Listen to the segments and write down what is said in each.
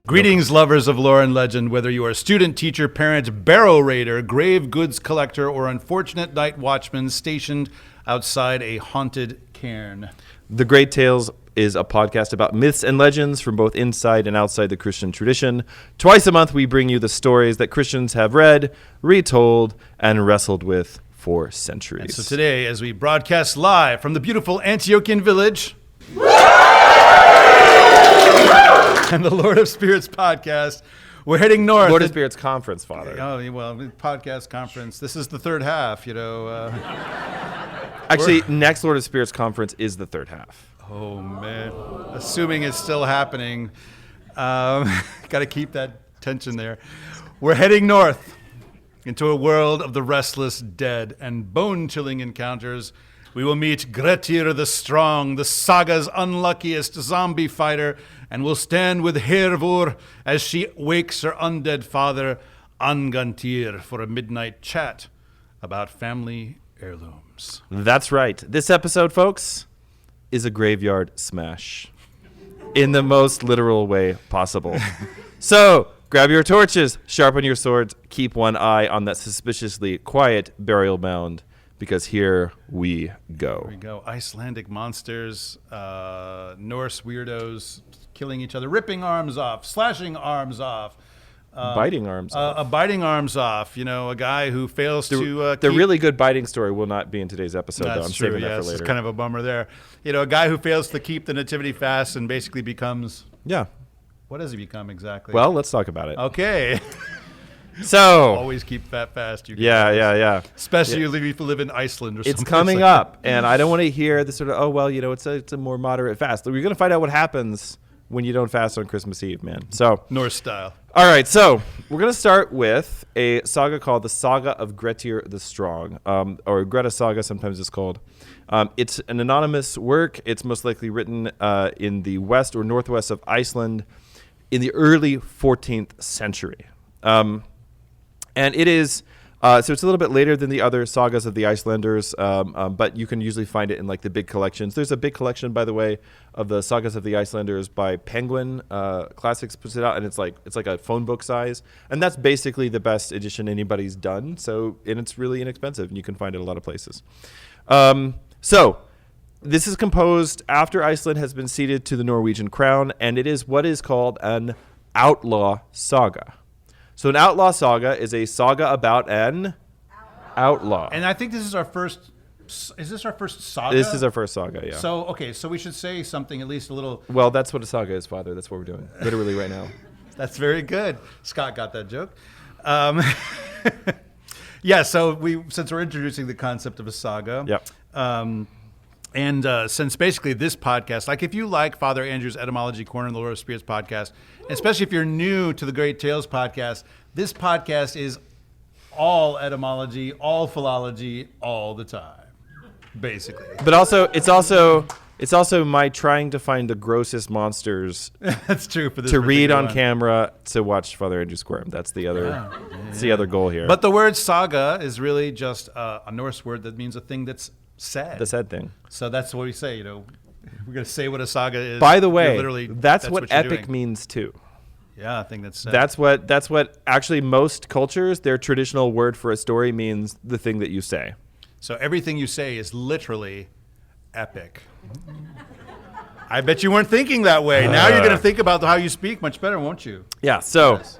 Greetings, lovers of lore and legend, whether you are a student, teacher, parent, barrow raider, grave goods collector, or unfortunate night watchman stationed outside a haunted cairn. The Great Tales is a podcast about myths and legends from both inside and outside the Christian tradition. Twice a month, we bring you the stories that Christians have read, retold, and wrestled with for centuries. And so today, as we broadcast live from the beautiful Antiochian village and the Lord of Spirits podcast, we're heading north. Lord of Spirits conference, Father. Oh, well, podcast conference. This is the third half, Actually, next Lord of Spirits conference is the third half. Oh, man. Assuming it's still happening. Got to keep that tension there. We're heading north into a world of the restless dead and bone-chilling encounters. We will meet Grettir the Strong, the Saga's unluckiest zombie fighter, and will stand with Hervor as she wakes her undead father, Angantyr, for a midnight chat about family heirlooms. That's right. This episode, folks, is a graveyard smash in the most literal way possible. So grab your torches, sharpen your swords, keep one eye on that suspiciously quiet burial mound, because here we go. Here we go. Icelandic monsters, Norse weirdos killing each other, ripping arms off, slashing arms off. Biting arms off. Biting arms off. A guy who fails to The really good biting story will not be in today's episode, though. I'm saving that for later. It's kind of a bummer there. A guy who fails to keep the nativity fast and basically becomes... Yeah. What does he become exactly? Well, let's talk about it. Okay. So... Always keep that fast. Yeah. Especially if you live in Iceland or something. It's coming up, and I don't want to hear the sort of, it's a more moderate fast. We're going to find out what happens when you don't fast on Christmas Eve, man. So Norse style. All right, so we're going to start with a saga called the Saga of Grettir the Strong, or Greta Saga, sometimes it's called. It's an anonymous work. It's most likely written in the west or northwest of Iceland in the early 14th century. And it is... so it's a little bit later than the other sagas of the Icelanders, but you can usually find it in like the big collections. There's a big collection, by the way, of the sagas of the Icelanders by Penguin Classics puts it out, and it's like a phone book size, and that's basically the best edition anybody's done. And it's really inexpensive, and you can find it a lot of places. So this is composed after Iceland has been ceded to the Norwegian crown, and it is what is called an outlaw saga. So an outlaw saga is a saga about an outlaw. And I think this is our first... Is this our first saga? This is our first saga, yeah. So we should say something at least a little... Well, that's what a saga is, Father. That's what we're doing, literally right now. That's very good. Scott got that joke. Yeah, so since we're introducing the concept of a saga... Yep. And since basically this podcast, like if you like Father Andrew's Etymology Corner and the Lord of Spirits podcast, especially if you're new to the Great Tales podcast, this podcast is all etymology, all philology, all the time, basically. But it's also my trying to find the grossest monsters. That's true for this to read on one. Camera to watch Father Andrew squirm. That's the other. That's the other goal here. But the word saga is really just a Norse word that means a thing that's sad. The sad thing. So that's what we say, we're going to say what a saga is. By the way, literally, that's what you're epic doing. means too. Yeah, I think that's sad. That's what actually most cultures, their traditional word for a story means the thing that you say. So everything you say is literally epic. I bet you weren't thinking that way. Now you're going to think about how you speak much better, won't you? Yeah, so... Yes.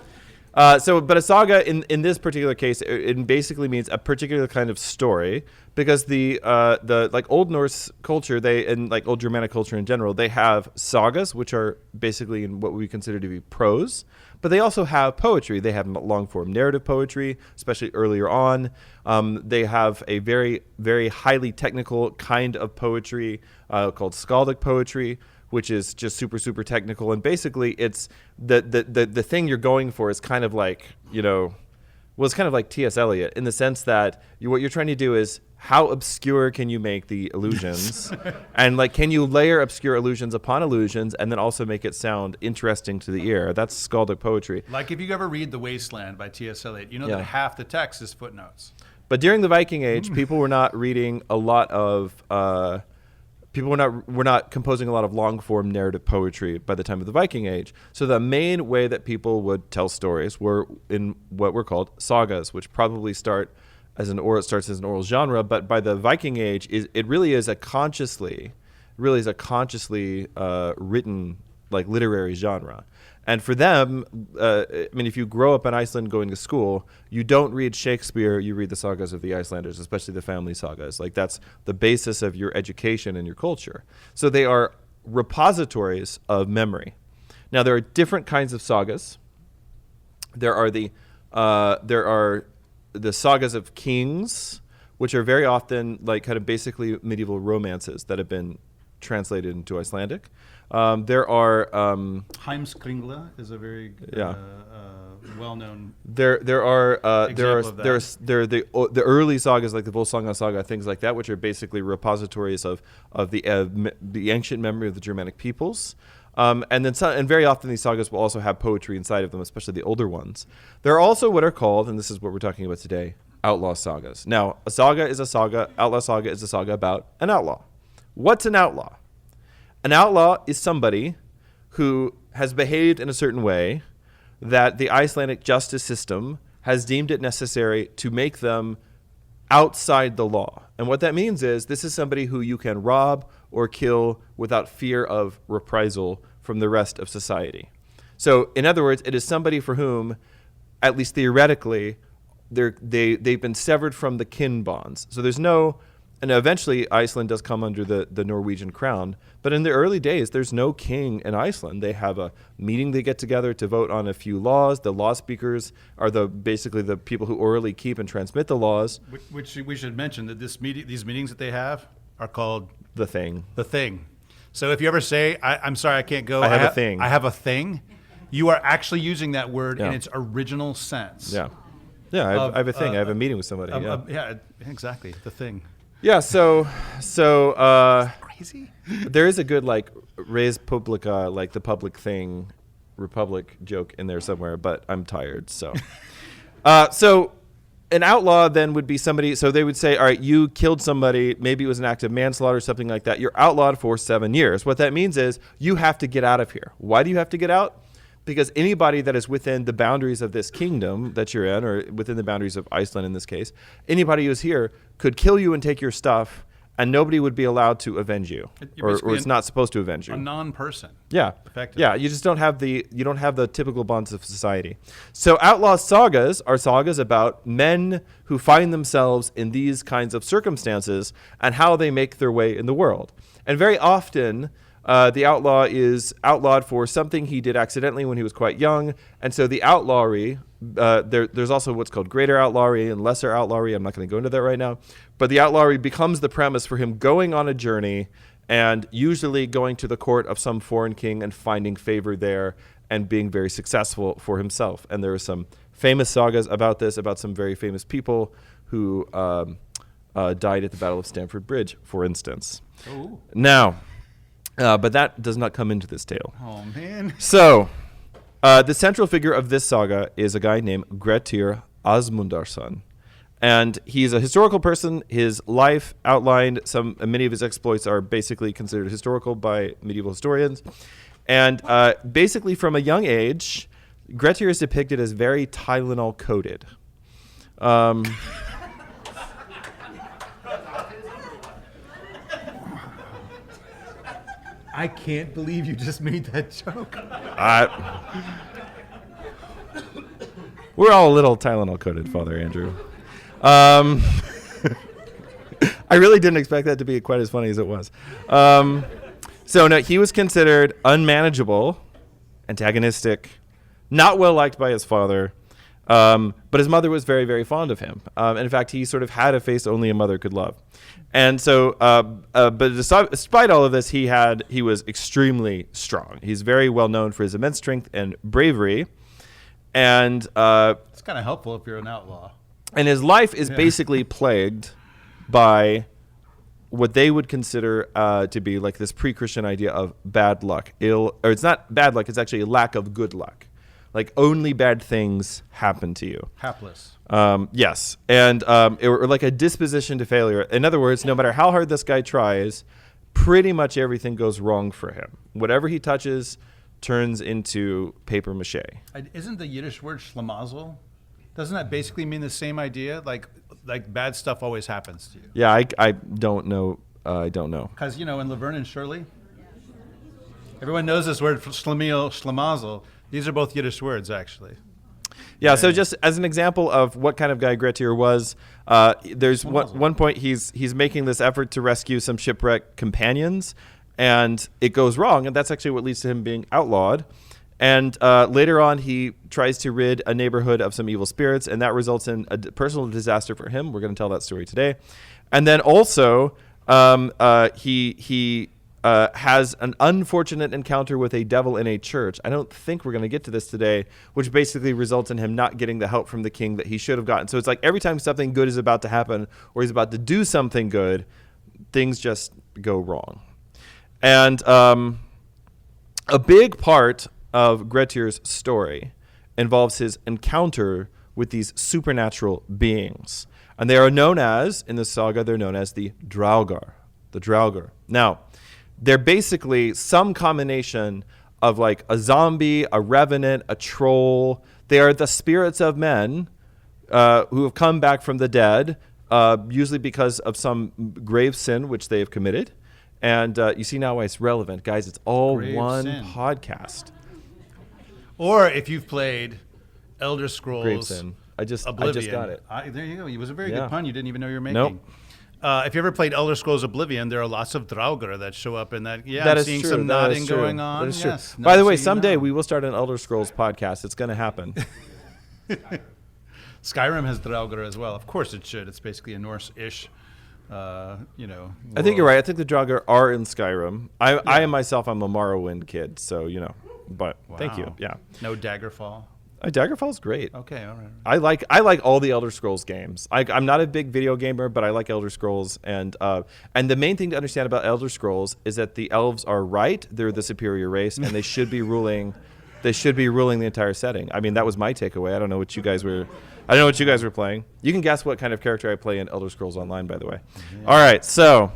But a saga in this particular case, it basically means a particular kind of story, because the like Old Norse culture, and like Old Germanic culture in general, they have sagas, which are basically in what we consider to be prose, but they also have poetry. They have long form narrative poetry, especially earlier on. They have a very, very highly technical kind of poetry called skaldic poetry, which is just super, super technical. And basically it's the thing you're going for is kind of like, it's kind of like T.S. Eliot in the sense that what you're trying to do is how obscure can you make the illusions and like, can you layer obscure illusions upon illusions and then also make it sound interesting to the ear? That's skaldic poetry. Like if you ever read The Wasteland by T.S. Eliot, that half the text is footnotes. But during the Viking Age, people were not reading a lot of people were not composing a lot of long form narrative poetry by the time of the Viking Age. So the main way that people would tell stories were in what were called sagas, which probably starts as an oral genre, but by the Viking Age, it really is a consciously written like literary genre. And for them, if you grow up in Iceland going to school, you don't read Shakespeare, you read the sagas of the Icelanders, especially the family sagas. Like that's the basis of your education and your culture. So they are repositories of memory. Now there are different kinds of sagas. There are the sagas of kings, which are very often like kind of basically medieval romances that have been translated into Icelandic. There are Heimskringla is a very well-known. There are the early sagas like the Volsunga saga, things like that, which are basically repositories of the ancient memory of the Germanic peoples. And very often these sagas will also have poetry inside of them, especially the older ones. There are also what are called, and this is what we're talking about today, outlaw sagas. Now, a saga is a saga. Outlaw saga is a saga about an outlaw. What's an outlaw? An outlaw is somebody who has behaved in a certain way that the Icelandic justice system has deemed it necessary to make them outside the law. And what that means is this is somebody who you can rob or kill without fear of reprisal from the rest of society. So, in other words, it is somebody for whom, at least theoretically, they've been severed from the kin bonds. So there's no... And eventually, Iceland does come under the Norwegian crown. But in the early days, there's no king in Iceland. They have a meeting, they get together to vote on a few laws. The law speakers are basically the people who orally keep and transmit the laws. Which we should mention that these meetings that they have are called the thing. The thing. So if you ever say, I'm sorry, I can't go. I have a thing. I have a thing. You are actually using that word in its original sense. Yeah. Yeah, I have a thing. I have a meeting with somebody. Yeah, exactly. The thing. Yeah, so crazy. There is a good like res publica, like the public thing, republic joke in there somewhere, but I'm tired. So, so an outlaw then would be somebody. So they would say, all right, you killed somebody. Maybe it was an act of manslaughter, something like that. You're outlawed for 7 years. What that means is you have to get out of here. Why do you have to get out? Because anybody that is within the boundaries of this kingdom that you're in, or within the boundaries of Iceland in this case, anybody who's here could kill you and take your stuff, and nobody would be allowed to avenge you, or it's not supposed to avenge you. A non-person. Yeah, effectively. Yeah. You just don't have the typical bonds of society. So outlaw sagas are sagas about men who find themselves in these kinds of circumstances and how they make their way in the world. And very often, the outlaw is outlawed for something he did accidentally when he was quite young. And so the outlawry, there's also what's called greater outlawry and lesser outlawry. I'm not going to go into that right now. But the outlawry becomes the premise for him going on a journey and usually going to the court of some foreign king and finding favor there and being very successful for himself. And there are some famous sagas about this, about some very famous people who died at the Battle of Stamford Bridge, for instance. Ooh. Now... but that does not come into this tale. Oh, man. So, the central figure of this saga is a guy named Grettir Asmundarson. And he's a historical person. His life outlined, many of his exploits are basically considered historical by medieval historians. And basically from a young age, Grettir is depicted as very Tylenol-coated. I can't believe you just made that joke. We're all a little Tylenol-coated, Father Andrew. I really didn't expect that to be quite as funny as it was. So no, he was considered unmanageable, antagonistic, not well liked by his father, but his mother was very, very fond of him. And in fact, he sort of had a face only a mother could love. And so, but despite all of this, he was extremely strong. He's very well known for his immense strength and bravery. And it's kind of helpful if you're an outlaw. And his life is basically plagued by what they would consider to be like this pre-Christian idea of bad luck. Or it's not bad luck, it's actually a lack of good luck. Like only bad things happen to you. Hapless. Yes. And or like a disposition to failure. In other words, no matter how hard this guy tries, pretty much everything goes wrong for him. Whatever he touches turns into paper mache. Isn't the Yiddish word schlamazel? Doesn't that basically mean the same idea? Like bad stuff always happens to you. Yeah, I don't know. I don't know. Because, in Laverne and Shirley, everyone knows this word, schlamazel. These are both Yiddish words, actually. Yeah, so just as an example of what kind of guy Grettir was, there's one point he's making this effort to rescue some shipwrecked companions, and it goes wrong, and that's actually what leads to him being outlawed. And later on, he tries to rid a neighborhood of some evil spirits, and that results in a personal disaster for him. We're going to tell that story today. And then also, he has an unfortunate encounter with a devil in a church. I don't think we're going to get to this today, which basically results in him not getting the help from the king that he should have gotten. So it's like every time something good is about to happen or he's about to do something good, things just go wrong. And a big part of Grettir's story involves his encounter with these supernatural beings. And they are known as, in the saga, they're known as the draugar. The draugar. Now, they're basically some combination of like a zombie, a revenant, a troll. They are the spirits of men who have come back from the dead, usually because of some grave sin which they have committed. And you see now why it's relevant. Guys, it's all Grave one sin. podcast. Or if you've played Elder Scrolls Grave sin. I just got it. There you go. It was a very Yeah. good pun. You didn't even know you were making. Nope. If you ever played Elder Scrolls Oblivion, there are lots of draugar that show up in that. Yeah, That I'm is seeing true. some That nodding is true. going on. That is true. Yes. By the way, So you someday know. we will start an Elder Scrolls podcast. It's going to happen. Skyrim has draugar as well. Of course it should. It's basically a Norse-ish, I think world. you're right. I think the Draugar are in Skyrim. I am myself, I'm a Morrowind kid, so, but thank you. Wow. Yeah. No Daggerfall. Daggerfall's great. Okay, all right. I like all the Elder Scrolls games. I'm not a big video gamer, but I like Elder Scrolls. And the main thing to understand about Elder Scrolls is that the elves are right. They're the superior race, and they should be ruling. They should be ruling the entire setting. I mean, that was my takeaway. I don't know what you guys were playing. You can guess what kind of character I play in Elder Scrolls Online, by the way. Yeah. All right, so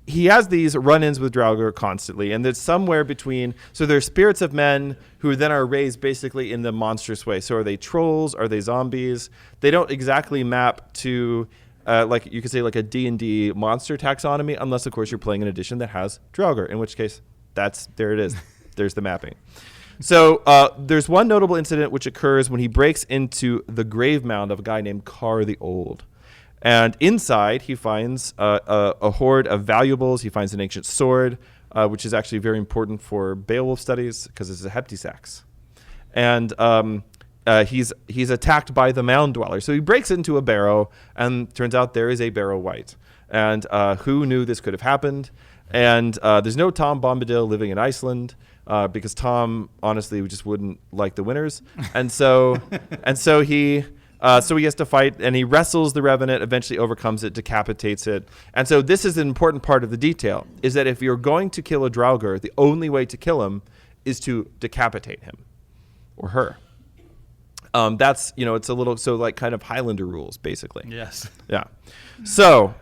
he has these run-ins with Draugar constantly, and it's somewhere between. So they're spirits of men who then are raised basically in the monstrous way. So are they trolls? Are they zombies? They don't exactly map to like you could say like a D&D monster taxonomy, unless of course you're playing an edition that has Draugar, in which case there it is. There's the mapping. So there's one notable incident which occurs when he breaks into the grave-mound of a guy named Carr the Old. And inside, he finds a hoard of valuables. He finds an ancient sword, which is actually very important for Beowulf studies because it's a hepti-sax. And he's attacked by the mound-dweller. So he breaks into a barrow, and turns out there is a barrow Wight. And who knew this could have happened? And there's no Tom Bombadil living in Iceland because Tom, honestly, just wouldn't like the winners. And so he has to fight, and he wrestles the revenant, eventually overcomes it, decapitates it. And so this is an important part of the detail, is that if you're going to kill a draugar, the only way to kill him is to decapitate him or her. That's, it's a little, so like kind of Highlander rules, basically. Yes. Yeah. So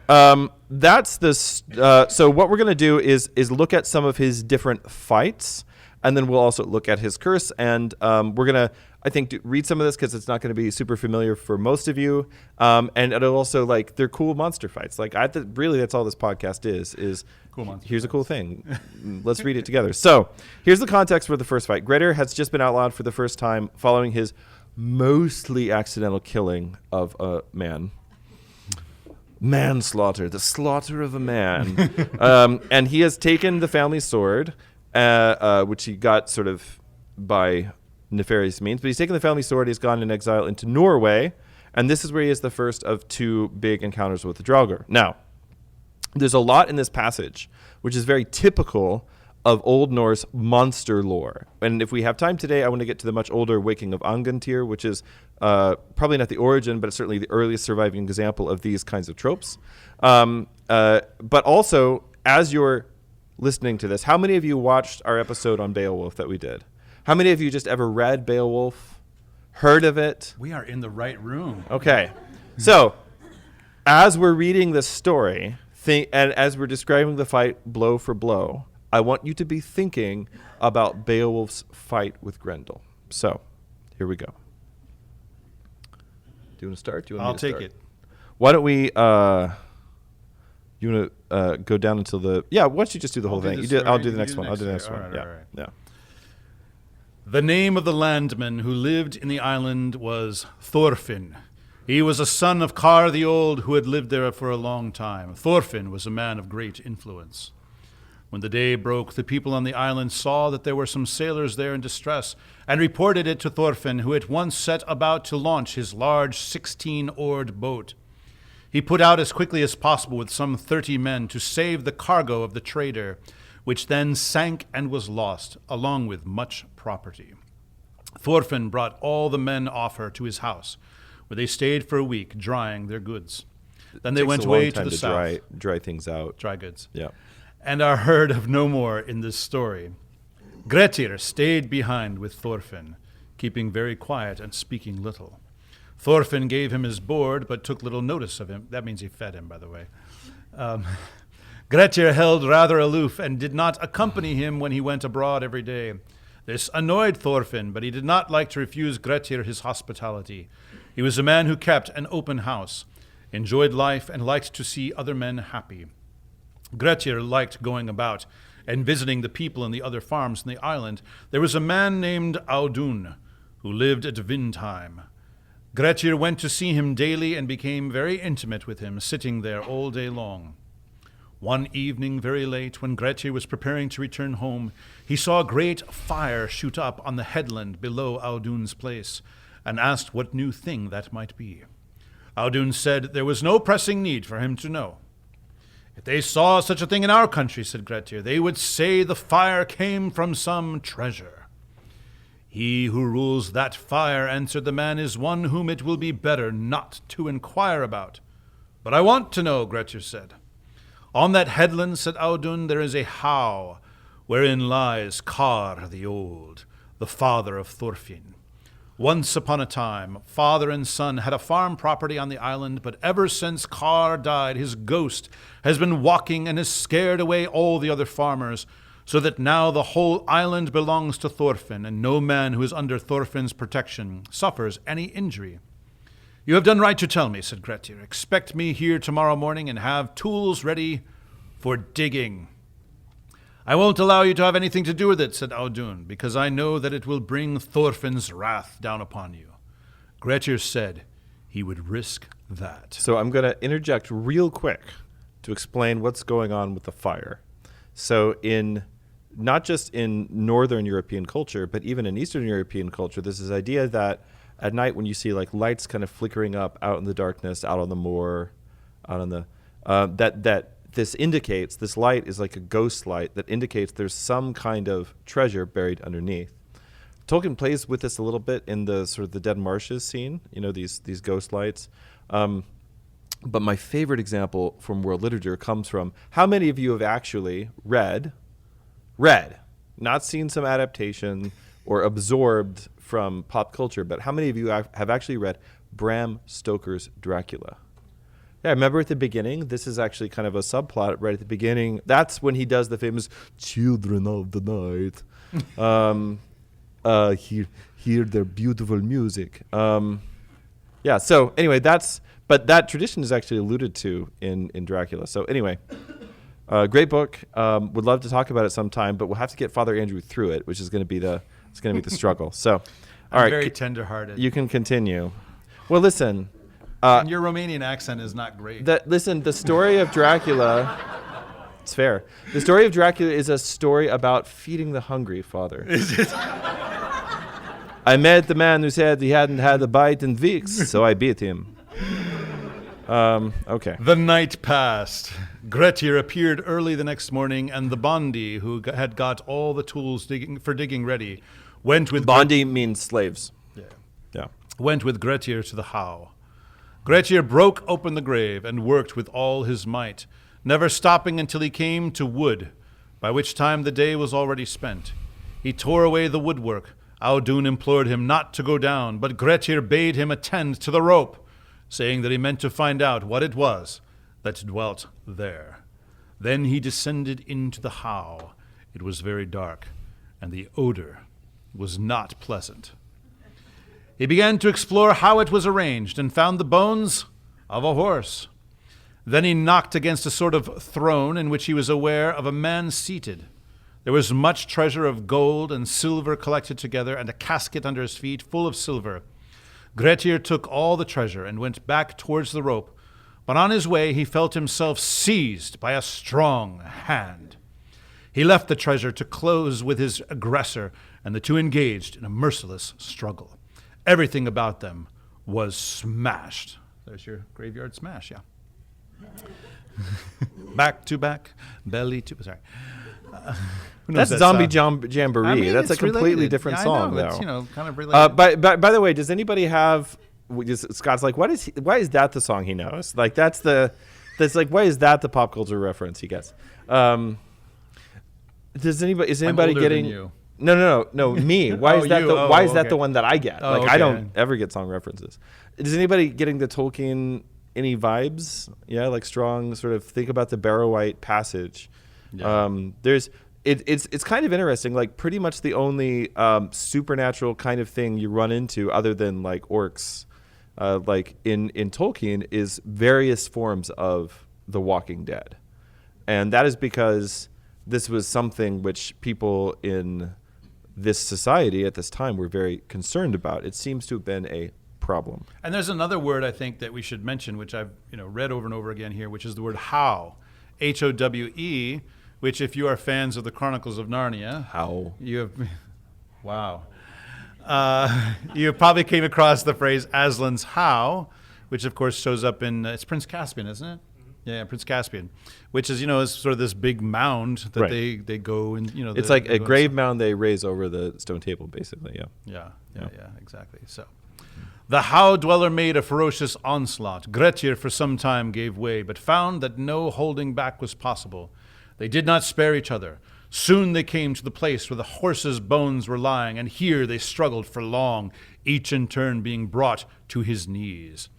that's this. So what we're going to do is look at some of his different fights, and then we'll also look at his curse, and we're going to, I think, read some of this because it's not going to be super familiar for most of you. And it'll also, like, they're cool monster fights. Like, really, that's all this podcast is cool monster here's fights. A cool thing. Let's read it together. So here's the context for the first fight. Grettir has just been outlawed for the first time following his mostly accidental killing of a man. Manslaughter, the slaughter of a man. And he has taken the family sword, which he got sort of by nefarious means, but he's taken the family sword. He's gone in exile into Norway, and this is where he has the first of two big encounters with the draugar. Now, there's a lot in this passage which is very typical of Old Norse monster lore, and if we have time today, I want to get to the much older Waking of Angantyr, which is probably not the origin, but it's certainly the earliest surviving example of these kinds of tropes. But also, as you're listening to this, how many of you watched our episode on Beowulf that we did? How many of you just ever read Beowulf, heard of it? We are in the right room. Okay. So, as we're reading this story, And as we're describing the fight blow for blow, I want you to be thinking about Beowulf's fight with Grendel. So, here we go. Do you want to start? Do you want I'll me to take start? it. Why don't we? You want to go down until the? Yeah. Why don't you just do the whole thing? I'll do the next one. I'll do the next one. All right. Yeah. The name of the landman who lived in the island was Thorfinn. He was a son of Kar the Old, who had lived there for a long time. Thorfinn was a man of great influence. When the day broke, the people on the island saw that there were some sailors there in distress, and reported it to Thorfinn, who at once set about to launch his large 16-oared boat. He put out as quickly as possible with some 30 men to save the cargo of the trader, which then sank and was lost, along with much property. Thorfinn brought all the men off her to his house, where they stayed for a week, drying their goods. Then they went away to the south. Dry things out. Dry goods. Yeah. And are heard of no more in this story. Grettir stayed behind with Thorfinn, keeping very quiet and speaking little. Thorfinn gave him his board, but took little notice of him. That means he fed him, by the way. Grettir held rather aloof and did not accompany him when he went abroad every day. This annoyed Thorfinn, but he did not like to refuse Grettir his hospitality. He was a man who kept an open house, enjoyed life, and liked to see other men happy. Grettir liked going about and visiting the people in the other farms in the island. There was a man named Audun, who lived at Vindheim. Grettir went to see him daily and became very intimate with him, sitting there all day long. One evening, very late, when Grettir was preparing to return home, he saw a great fire shoot up on the headland below Audun's place, and asked what new thing that might be. Audun said there was no pressing need for him to know. If they saw such a thing in our country, said Grettir, they would say the fire came from some treasure. He who rules that fire, answered the man, is one whom it will be better not to inquire about. But I want to know, Grettir said. On that headland, said Audun, there is a howe, wherein lies Kar the Old, the father of Thorfinn. Once upon a time, father and son had a farm property on the island, but ever since Kar died, his ghost has been walking and has scared away all the other farmers, so that now the whole island belongs to Thorfinn, and no man who is under Thorfinn's protection suffers any injury. You have done right to tell me, said Grettir. Expect me here tomorrow morning and have tools ready for digging. I won't allow you to have anything to do with it, said Audun, because I know that it will bring Thorfinn's wrath down upon you. Grettir said he would risk that. So I'm going to interject real quick to explain what's going on with the fire. So not just in Northern European culture, but even in Eastern European culture, there's this idea that at night when you see like lights kind of flickering up out in the darkness, out on the moor, out on the that this light is like a ghost light that indicates there's some kind of treasure buried underneath. Tolkien plays with this a little bit in the sort of the Dead Marshes scene, these ghost lights. But my favorite example from world literature comes from how many of you have actually read, not seen some adaptation or absorbed from pop culture, but how many of you have actually read Bram Stoker's Dracula? Yeah, remember at the beginning, this is actually kind of a subplot right at the beginning. That's when he does the famous "Children of the Night." Hear their beautiful music. Yeah, so anyway, but that tradition is actually alluded to in Dracula. So anyway, great book. Would love to talk about it sometime, but we'll have to get Father Andrew through it, which is going to be the struggle. So, all right, very tender-hearted. You can continue. Well, listen. And your Romanian accent is not great. The story of Dracula, it's fair. The story of Dracula is a story about feeding the hungry, Father. Is it? I met the man who said he hadn't had a bite in weeks, so I beat him. Okay. The night passed. Grettir appeared early the next morning, and the Bondi, who had got all the tools for digging ready, went with... Bondi means slaves. Yeah. Went with Grettir to the howe. Grettir broke open the grave and worked with all his might, never stopping until he came to wood, by which time the day was already spent. He tore away the woodwork. Audun implored him not to go down, but Grettir bade him attend to the rope, saying that he meant to find out what it was that dwelt there. Then he descended into the howe. It was very dark, and the odor was not pleasant. He began to explore how it was arranged, and found the bones of a horse. Then he knocked against a sort of throne in which he was aware of a man seated. There was much treasure of gold and silver collected together, and a casket under his feet full of silver. Grettir took all the treasure and went back towards the rope, but on his way he felt himself seized by a strong hand. He left the treasure to close with his aggressor, and the two engaged in a merciless struggle. Everything about them was smashed. There's your graveyard smash, yeah. Back to back, belly to... Sorry. That's that Zombie song? Jamboree. I mean, That's a it's completely related. different Yeah, song, I know, though. it's, kind of related. By the way, does anybody have? Scott's like, why is that the song he knows? Like why is that the pop culture reference he gets? Is anybody older getting? than you. No, me. Why is that? Why is that okay. the one that I get? Oh, Like okay. I don't ever get song references. Is anybody getting the Tolkien any vibes? Yeah, like strong sort of think about the Wight passage. Yeah. It's kind of interesting. Like pretty much the only supernatural kind of thing you run into, other than like orcs, like in Tolkien, is various forms of the Walking Dead, and that is because this was something which people in this society at this time were very concerned about. It seems to have been a problem. And there's another word I think that we should mention, which I've read over and over again here, which is the word howe, Howe, which if you are fans of the Chronicles of Narnia, you have, wow, you probably came across the phrase Aslan's Howe, which of course shows up in it's Prince Caspian, isn't it? Yeah, Prince Caspian, which is is sort of this big mound that Right. they go and It's like a grave mound they raise over the stone table, basically. Yeah. Yeah, exactly. So, the howe-dweller made a ferocious onslaught. Grettir for some time gave way, but found that no holding back was possible. They did not spare each other. Soon they came to the place where the horse's bones were lying, and here they struggled for long, each in turn being brought to his knees.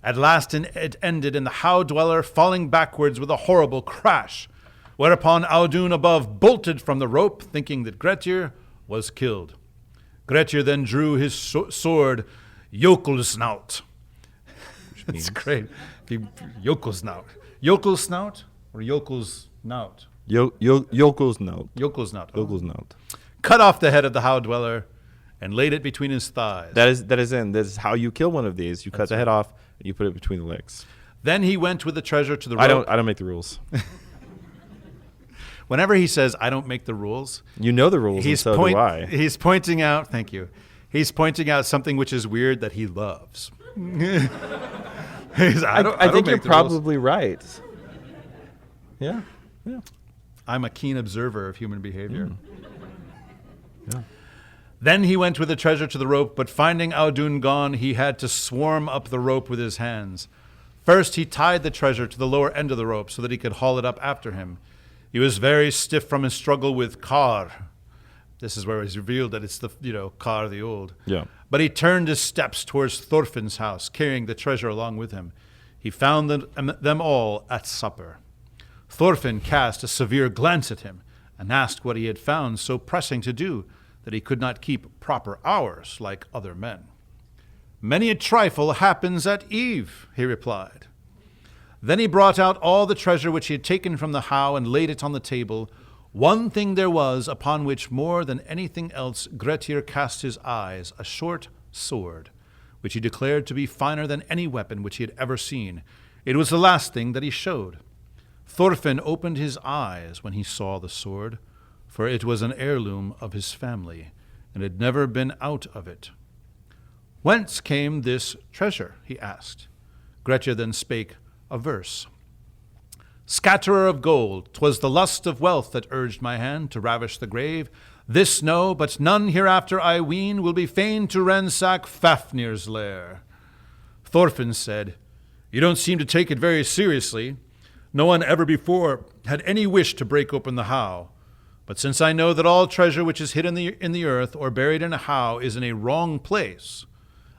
At last it ended in the howe-dweller falling backwards with a horrible crash, whereupon Audun above bolted from the rope, thinking that Grettir was killed. Grettir then drew his sword, Jökulsnaut. It's great. Jökulsnaut. Jökulsnaut or Jökulsnaut? Jökulsnaut. Jökulsnaut. Jökulsnaut. Cut off the head of the howe-dweller and laid it between his thighs. That is how you kill one of these. You cut the head off and you put it between the legs. Then he went with the treasure to the rope. I don't make the rules. Whenever he says, I don't make the rules, You know the rules, and so do I. He's pointing out, thank you, he's pointing out something which is weird that he loves. I think you're probably right. Yeah. I'm a keen observer of human behavior. Yeah. Then he went with the treasure to the rope, but finding Audun gone, he had to swarm up the rope with his hands. First, he tied the treasure to the lower end of the rope so that he could haul it up after him. He was very stiff from his struggle with Kar. This is where it's revealed that it's the, Kar the Old. Yeah. But he turned his steps towards Thorfinn's house, carrying the treasure along with him. He found them all at supper. Thorfinn cast a severe glance at him and asked what he had found so pressing to do that he could not keep proper hours like other men. Many a trifle happens at eve, he replied. Then he brought out all the treasure which he had taken from the howe and laid it on the table. One thing there was upon which more than anything else Grettir cast his eyes, a short sword, which he declared to be finer than any weapon which he had ever seen. It was the last thing that he showed. Thorfinn opened his eyes when he saw the sword, for it was an heirloom of his family, and had never been out of it. Whence came this treasure? He asked. Grettir then spake a verse. Scatterer of gold, 'twas the lust of wealth that urged my hand to ravish the grave. This know, but none hereafter, I ween, will be fain to ransack Fafnir's lair. Thorfinn said, You don't seem to take it very seriously. No one ever before had any wish to break open the howe. But since I know that all treasure which is hid in the earth or buried in a howe is in a wrong place,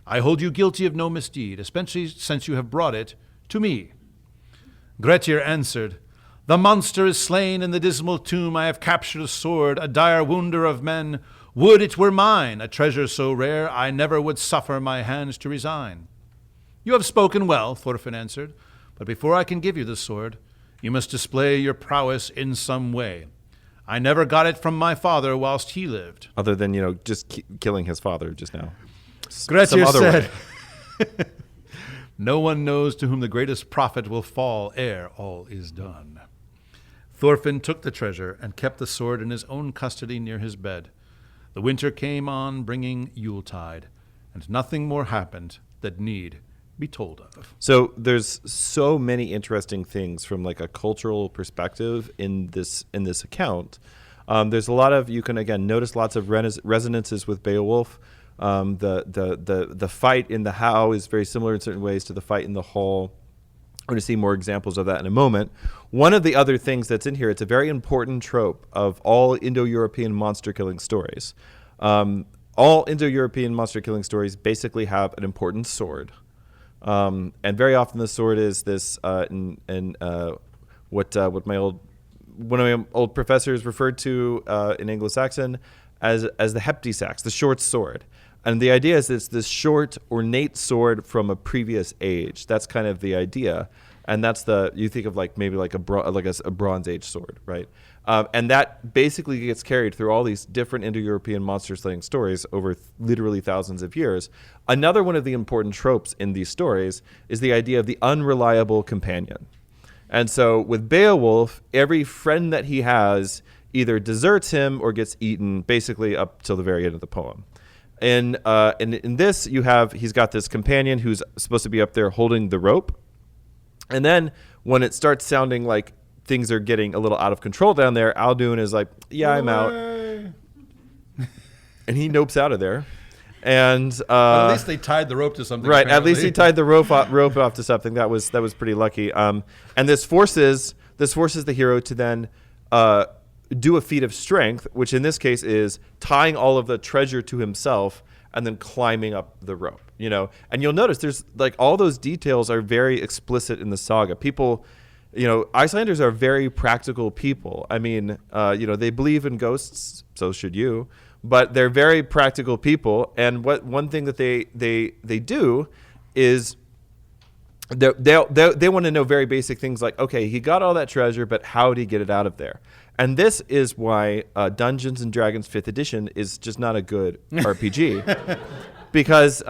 I hold you guilty of no misdeed, especially since you have brought it to me. Grettir answered, "The monster is slain in the dismal tomb. I have captured a sword, a dire wounder of men. Would it were mine, a treasure so rare, I never would suffer my hands to resign." "You have spoken well," Thorfinn answered, "but before I can give you the sword, you must display your prowess in some way. I never got it from my father whilst he lived." Other than, just killing his father just now. Grettir said, way. "No one knows to whom the greatest profit will fall ere all is done." Thorfinn took the treasure and kept the sword in his own custody near his bed. The winter came on, bringing Yuletide, and nothing more happened that need be told of. So there's so many interesting things from like a cultural perspective in this account. There's a lot of, you can again notice lots of resonances with Beowulf. The fight in the How is very similar in certain ways to the fight in the Hall. We're going to see more examples of that in a moment. One of the other things that's in here, it's a very important trope of all Indo-European monster killing stories. All Indo-European monster killing stories basically have an important sword. And very often the sword is this, what one of my old professors referred to in Anglo-Saxon as the hepti-sax, the short sword. And the idea is it's this short, ornate sword from a previous age. That's kind of the idea, and that's you think of like maybe like a Bronze Age sword, right? And that basically gets carried through all these different Indo-European monster slaying stories over literally thousands of years. Another one of the important tropes in these stories is the idea of the unreliable companion. And so with Beowulf, every friend that he has either deserts him or gets eaten, basically up till the very end of the poem. And in this, he's got this companion who's supposed to be up there holding the rope. And then when it starts sounding like things are getting a little out of control down there, Aldun is like, "Yeah, I'm out." And he nopes out of there. And at least they tied the rope to something. Right, apparently. at least he tied the rope off to something. That was pretty lucky. And this forces the hero to then do a feat of strength, which in this case is tying all of the treasure to himself and then climbing up the rope, And you'll notice there's like all those details are very explicit in the saga. People, Icelanders are very practical people. I mean, they believe in ghosts, so should you, but they're very practical people. And one thing that they do is they want to know very basic things like, okay, he got all that treasure, but how did he get it out of there? And this is why Dungeons and Dragons 5th edition is just not a good RPG because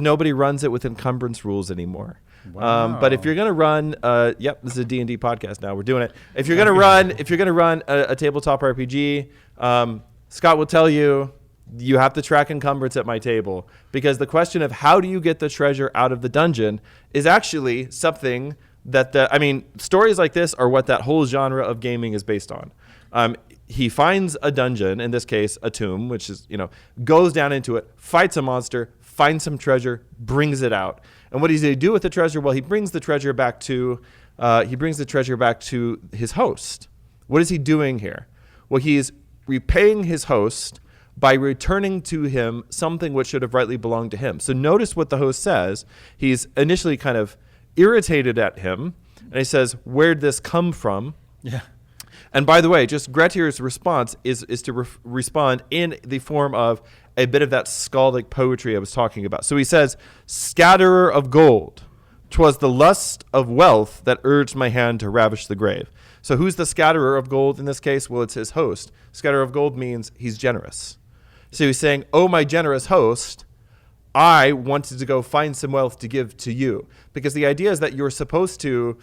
nobody runs it with encumbrance rules anymore. Wow. But if you're going to run, this is a D&D podcast now. We're doing it. If you're going to run a tabletop RPG, Scott will tell you have to track encumbrance at my table, because the question of how do you get the treasure out of the dungeon is actually something that stories like this are what that whole genre of gaming is based on. He finds a dungeon, in this case a tomb, which is goes down into it, fights a monster, finds some treasure, brings it out. And what does he do with the treasure? Well, he brings the treasure back to his host. What is he doing here? Well, he's repaying his host by returning to him something which should have rightly belonged to him. So notice what the host says. He's initially kind of irritated at him, and he says, "Where'd this come from?" Yeah. And by the way, just Grettir's response is to respond in the form of a bit of that skaldic poetry I was talking about. So he says, "Scatterer of gold, 'twas the lust of wealth that urged my hand to ravish the grave." So who's the scatterer of gold in this case? Well, it's his host. Scatterer of gold means he's generous. So he's saying, "Oh, my generous host, I wanted to go find some wealth to give to you." Because the idea is that you're supposed to,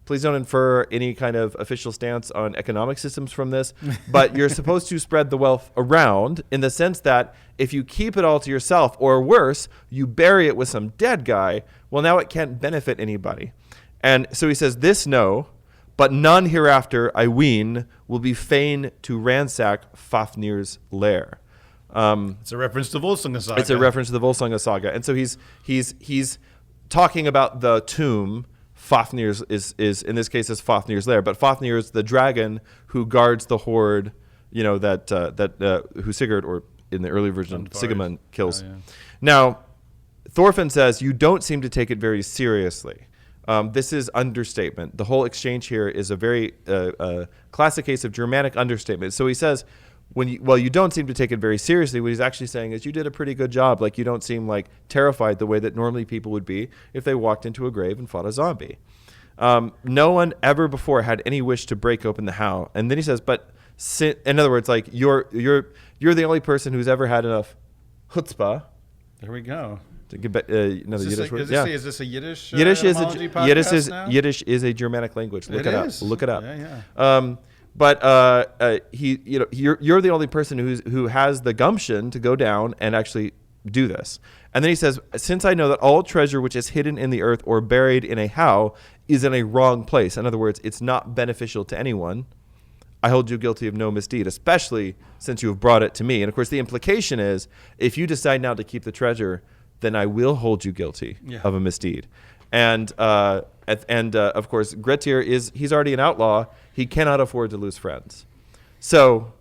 please don't infer any kind of official stance on economic systems from this, but you're supposed to spread the wealth around in the sense that if you keep it all to yourself, or worse, you bury it with some dead guy, well, now it can't benefit anybody. And so he says, "This no, but none hereafter, I ween, will be fain to ransack Fafnir's lair." It's a reference to Volsunga Saga. It's a reference to the Volsunga Saga. And so he's talking about the tomb. Fafnir's is in this case is Fafnir's lair, but Fafnir is the dragon who guards the hoard, who Sigurd, or in the early version, kills. Oh, yeah. Now, Thorfinn says, "You don't seem to take it very seriously." This is understatement. The whole exchange here is a very classic case of Germanic understatement. So he says, you don't seem to take it very seriously. What he's actually saying is you did a pretty good job. Like, you don't seem like terrified the way that normally people would be if they walked into a grave and fought a zombie. No one ever before had any wish to break open the how. And then he says, in other words, like you're the only person who's ever had enough chutzpah. There we go. To get back, another Yiddish word. Is this a Yiddish? Yiddish is a Germanic language. Look it up. Look it up. Yeah. You're the only person who has the gumption to go down and actually do this. And then he says, since I know that all treasure which is hidden in the earth or buried in a how is in a wrong place. In other words, it's not beneficial to anyone. I hold you guilty of no misdeed, especially since you have brought it to me. And of course, the implication is, if you decide now to keep the treasure, then I will hold you guilty of a misdeed. And of course, Grettir he's already an outlaw. He cannot afford to lose friends. So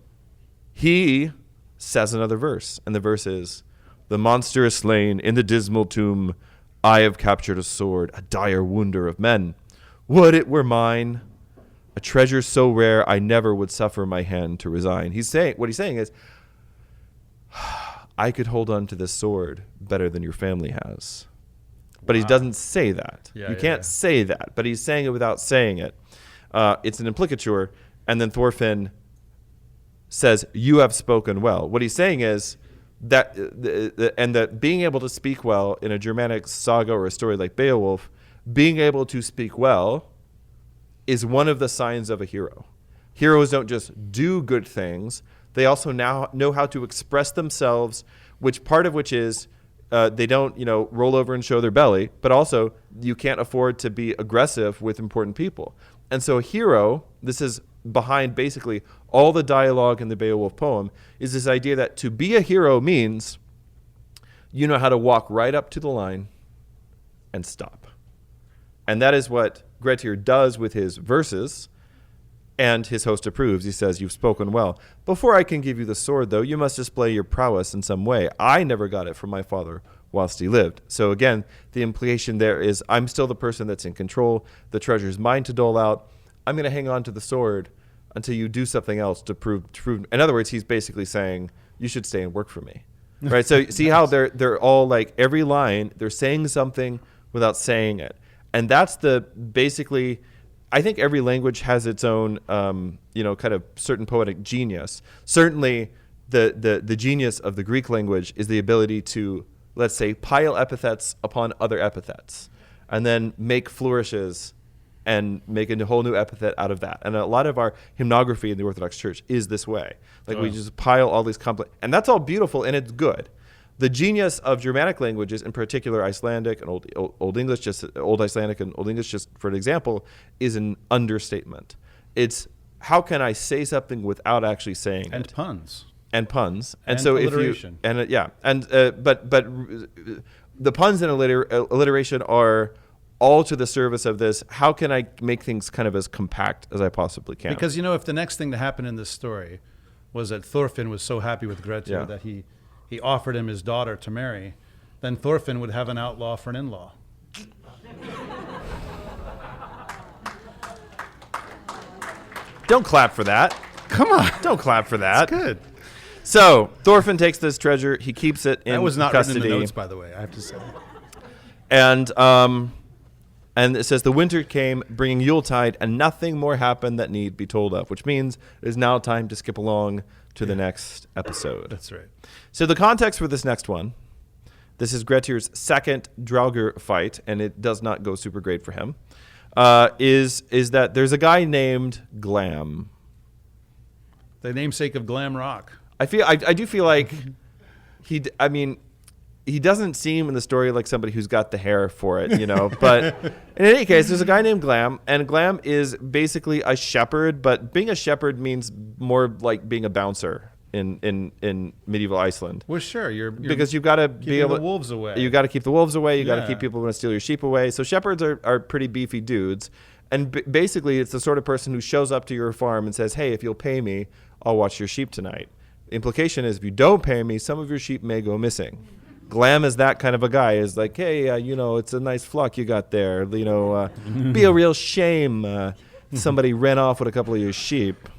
he says another verse. And the verse is, the monster is slain in the dismal tomb. I have captured a sword, a dire wounder of men. Would it were mine, a treasure so rare I never would suffer my hand to resign. What he's saying is, I could hold on to this sword better than your family has. But he doesn't say that. You can't say that, but he's saying it without saying it. It's an implicature. And then Thorfinn says, you have spoken well. What he's saying is that, that being able to speak well in a Germanic saga or a story like Beowulf, being able to speak well is one of the signs of a hero. Heroes don't just do good things. They also now know how to express themselves, part of which is they don't, roll over and show their belly, but also you can't afford to be aggressive with important people. And so a hero, this is behind basically all the dialogue in the Beowulf poem, is this idea that to be a hero means you know how to walk right up to the line and stop. And that is what Grettir does with his verses, and his host approves. He says, you've spoken well. Before I can give you the sword, though, you must display your prowess in some way. I never got it from my father whilst he lived. So again, the implication there is I'm still the person that's in control. The treasure is mine to dole out. I'm going to hang on to the sword until you do something else to prove. In other words, he's basically saying, you should stay and work for me. Right? So see how they're all like every line, they're saying something without saying it. And that's basically, I think every language has its own, kind of certain poetic genius. Certainly, the genius of the Greek language is the ability to, let's say, pile epithets upon other epithets, and then make flourishes and make a whole new epithet out of that. And a lot of our hymnography in the Orthodox Church is this way. We just pile all these complex, and that's all beautiful and it's good. The genius of Germanic languages, in particular Icelandic and Old English, Old Icelandic and Old English, just for an example, is an understatement. It's how can I say something without actually saying and it? Puns. And puns. And so alliteration. But the puns and alliteration are all to the service of this. How can I make things kind of as compact as I possibly can? Because if the next thing to happen in this story was that Thorfinn was so happy with Grettir that he offered him his daughter to marry, then Thorfinn would have an outlaw for an in-law. Don't clap for that. Come on. Don't clap for that. That's good. So Thorfinn takes this treasure. He keeps it in custody. That was not written in the notes, by the way, I have to say. And it says, the winter came, bringing Yuletide, and nothing more happened that need be told of, which means it is now time to skip along to the next episode. That's right. So the context for this next one, this is Grettir's second draugar fight, and it does not go super great for him, is that there's a guy named Glam. The namesake of glam rock. I do feel like he doesn't seem in the story like somebody who's got the hair for it, But in any case, there's a guy named Glam, and Glam is basically a shepherd, but being a shepherd means more like being a bouncer in medieval Iceland. Well, sure, because you've got to be able the wolves away. You got to keep the wolves away. You got to keep people who want to steal your sheep away. So shepherds are pretty beefy dudes, and basically it's the sort of person who shows up to your farm and says, "Hey, if you'll pay me, I'll watch your sheep tonight." The implication is if you don't pay me, some of your sheep may go missing. Glam is that kind of a guy. Is like, hey, it's a nice flock you got there. Be a real shame. Somebody ran off with a couple of your sheep.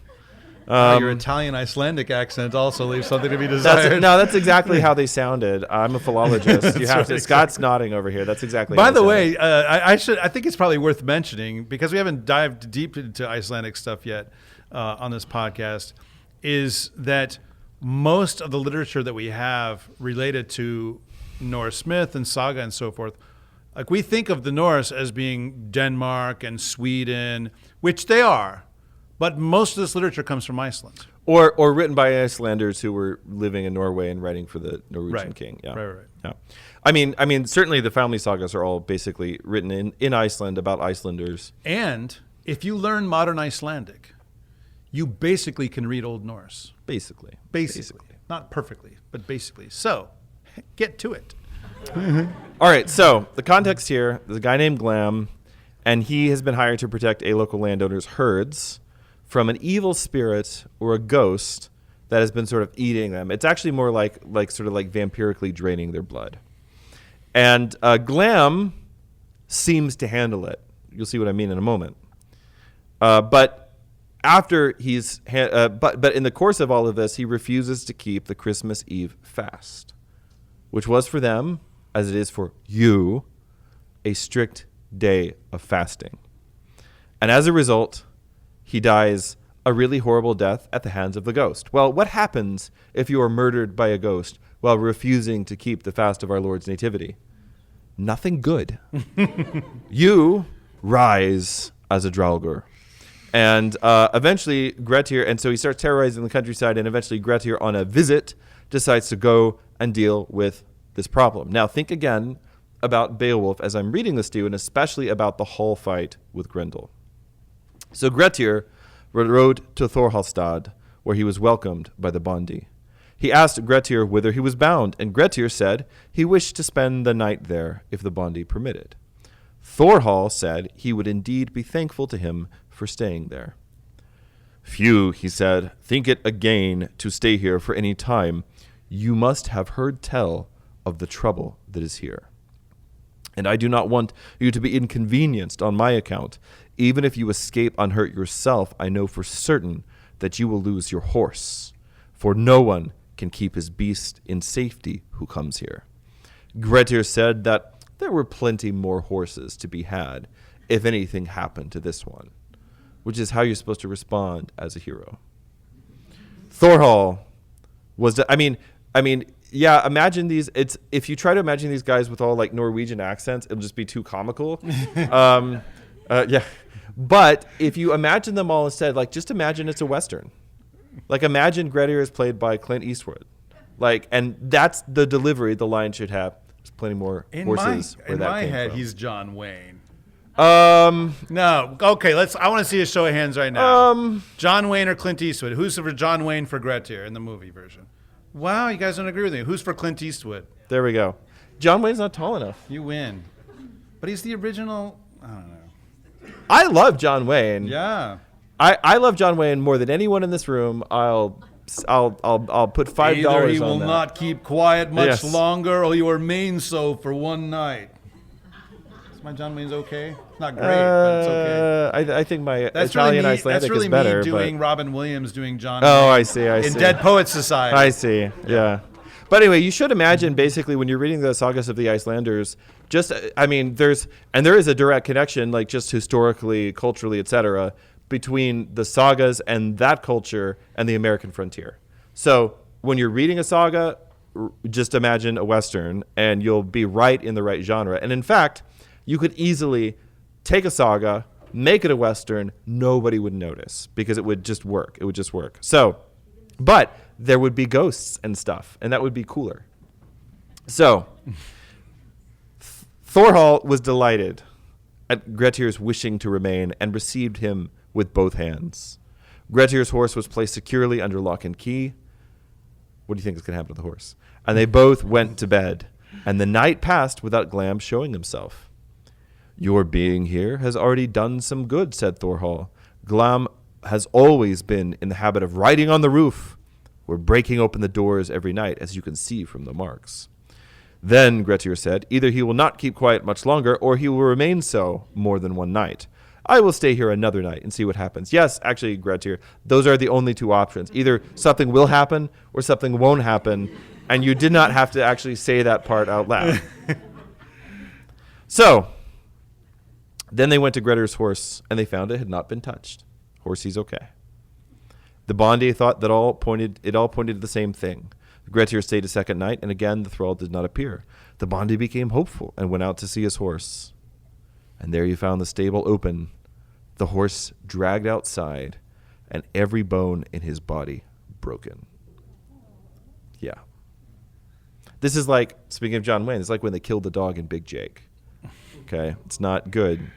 Your Italian Icelandic accent also leaves something to be desired. That's exactly how they sounded. I'm a philologist. You have to. Scott's nodding over here. That's exactly. By how the they way, I think it's probably worth mentioning, because we haven't dived deep into Icelandic stuff yet on this podcast, is that most of the literature that we have related to Norse myth and saga and so forth, like we think of the Norse as being Denmark and Sweden, which they are. But most of this literature comes from Iceland. Or written by Icelanders who were living in Norway and writing for the Norwegian king. Yeah. Right. Yeah. I mean, certainly the family sagas are all basically written in Iceland about Icelanders. And if you learn modern Icelandic, you basically can read Old Norse. Basically. Not perfectly, but basically. So, get to it. All right, so the context here, there's a guy named Glam, and he has been hired to protect a local landowner's herds from an evil spirit or a ghost that has been sort of eating them. It's actually more like sort of like vampirically draining their blood. And Glam seems to handle it. You'll see what I mean in a moment. But after but in the course of all of this, he refuses to keep the Christmas Eve fast, which was for them, as it is for you, a strict day of fasting. And as a result, he dies a really horrible death at the hands of the ghost. Well, what happens if you are murdered by a ghost while refusing to keep the fast of our Lord's nativity? Nothing good. You rise as a draugar. And eventually Grettir, and so he starts terrorizing the countryside, and eventually Grettir, on a visit, decides to go and deal with this problem. Now think again about Beowulf as I'm reading this to you, and especially about the hall fight with Grendel. So Grettir rode to Thorhallstad, where he was welcomed by the bondi. He asked Grettir whither he was bound, and Grettir said he wished to spend the night there if the bondi permitted. Thorhall said he would indeed be thankful to him for staying there. Few, he said, think it a gain to stay here for any time. You must have heard tell of the trouble that is here. And I do not want you to be inconvenienced on my account. Even if you escape unhurt yourself, I know for certain that you will lose your horse, for no one can keep his beast in safety who comes here. Grettir said that there were plenty more horses to be had if anything happened to this one, which is how you're supposed to respond as a hero. Thorhall was, yeah, imagine these. If you try to imagine these guys with all like Norwegian accents, it'll just be too comical. Yeah. But if you imagine them all instead, like just imagine it's a Western. Like imagine Grettir is played by Clint Eastwood. Like, and that's the delivery the line should have. There's plenty more horses. In my head, he's John Wayne. No. Okay, I want to see a show of hands right now. John Wayne or Clint Eastwood? Who's for John Wayne for Grettir in the movie version? Wow, you guys don't agree with me. Who's for Clint Eastwood? There we go. John Wayne's not tall enough. You win. But he's the original, I don't know. I love John Wayne. Yeah. I love John Wayne more than anyone in this room. I'll put $5 on that. Either he will not keep quiet much longer, or you remain so for one night. Is my John Wayne's okay? It's not great, but it's okay. I think my Italian Icelandic is better. That's really me doing Robin Williams doing John Wayne. I see. In Dead Poets Society. I see, yeah. But anyway, you should imagine basically when you're reading the sagas of the Icelanders, there is a direct connection, like just historically, culturally, etc., between the sagas and that culture and the American frontier. So when you're reading a saga, just imagine a Western, and you'll be right in the right genre. And in fact, you could easily take a saga, make it a Western, nobody would notice because it would just work. It would just work. So, but there would be ghosts and stuff, and that would be cooler. So, Thorhall was delighted at Grettir's wishing to remain and received him with both hands. Grettir's horse was placed securely under lock and key. What do you think is going to happen to the horse? And they both went to bed, and the night passed without Glam showing himself. Your being here has already done some good, said Thorhall. Glam has always been in the habit of riding on the roof. We're breaking open the doors every night, as you can see from the marks. Then Grettir said, either he will not keep quiet much longer, or he will remain so more than one night. I will stay here another night and see what happens. Yes, actually, Grettir, those are the only two options. Either something will happen or something won't happen, and you did not have to actually say that part out loud. So, then they went to Grettir's horse, and they found it had not been touched. Horsey's okay. The Bondi thought that it all pointed to the same thing. Grettir stayed a second night, and again the thrall did not appear. The Bondi became hopeful and went out to see his horse. And there he found the stable open, the horse dragged outside, and every bone in his body broken. Yeah. This is like, speaking of John Wayne, it's like when they killed the dog in Big Jake. Okay, it's not good.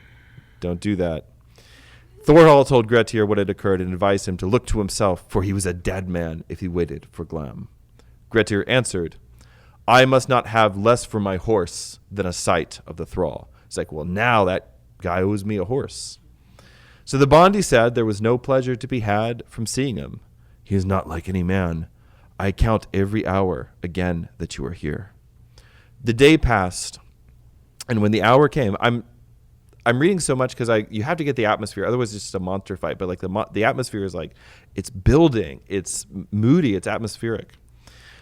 Don't do that. Thorhall told Grettir what had occurred and advised him to look to himself, for he was a dead man if he waited for Glam. Grettir answered, I must not have less for my horse than a sight of the thrall. It's like, well, now that guy owes me a horse. So the Bondi said there was no pleasure to be had from seeing him. He is not like any man. I count every hour again that you are here. The day passed, and when the hour came, I'm reading so much because you have to get the atmosphere. Otherwise, it's just a monster fight. But like the atmosphere is like, it's building, it's moody, it's atmospheric.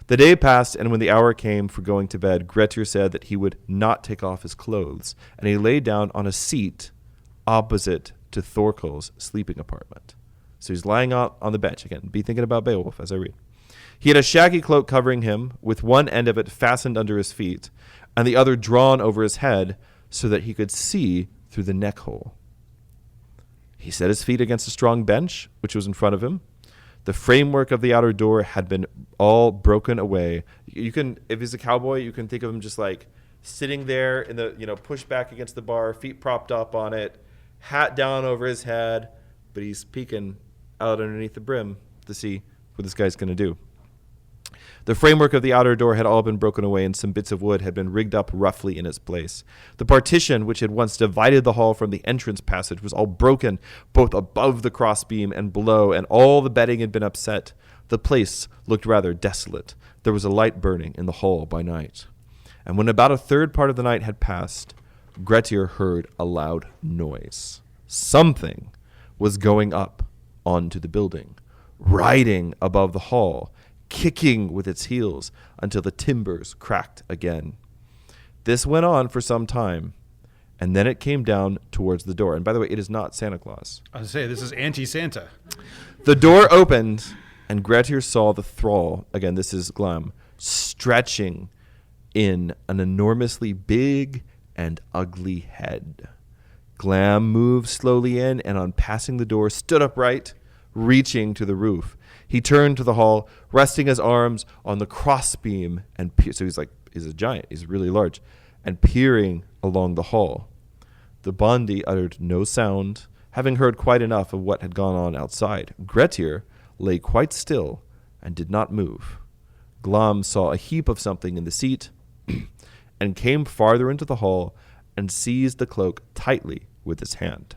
The day passed, and when the hour came for going to bed, Grettir said that he would not take off his clothes, and he lay down on a seat opposite to Thorkel's sleeping apartment. So he's lying out on the bench. Again, be thinking about Beowulf as I read. He had a shaggy cloak covering him, with one end of it fastened under his feet, and the other drawn over his head, so that he could see through the neck hole. He set his feet against a strong bench, which was in front of him. The framework of the outer door had been all broken away. You can, if he's a cowboy, you can think of him just like sitting there in the, pushed back against the bar, feet propped up on it, hat down over his head, but he's peeking out underneath the brim to see what this guy's going to do. The framework of the outer door had all been broken away, and some bits of wood had been rigged up roughly in its place. The partition, which had once divided the hall from the entrance passage, was all broken, both above the crossbeam and below, and all the bedding had been upset. The place looked rather desolate. There was a light burning in the hall by night. And when about a third part of the night had passed, Grettir heard a loud noise. Something was going up onto the building, riding above the hall, kicking with its heels until the timbers cracked again. This went on for some time, and then it came down towards the door. And by the way, it is not Santa Claus. I was going to say, this is anti-Santa. The door opened, and Grettir saw the thrall, again, this is Glam, stretching in an enormously big and ugly head. Glam moved slowly in, and on passing the door, stood upright, reaching to the roof. He turned to the hall, resting his arms on the crossbeam, and so he's a giant, he's really large, and peering along the hall. The Bondi uttered no sound, having heard quite enough of what had gone on outside. Grettir lay quite still and did not move. Glam saw a heap of something in the seat and came farther into the hall and seized the cloak tightly with his hand.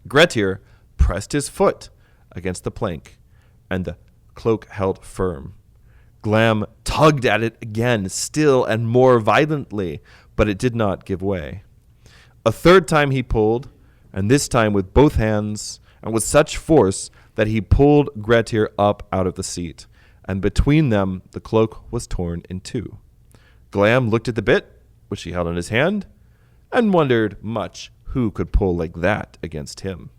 Grettir pressed his foot against the plank, and the cloak held firm. Glam tugged at it again, still and more violently, but it did not give way. A third time he pulled, and this time with both hands, and with such force that he pulled Grettir up out of the seat, and between them the cloak was torn in two. Glam looked at the bit, which he held in his hand, and wondered much who could pull like that against him.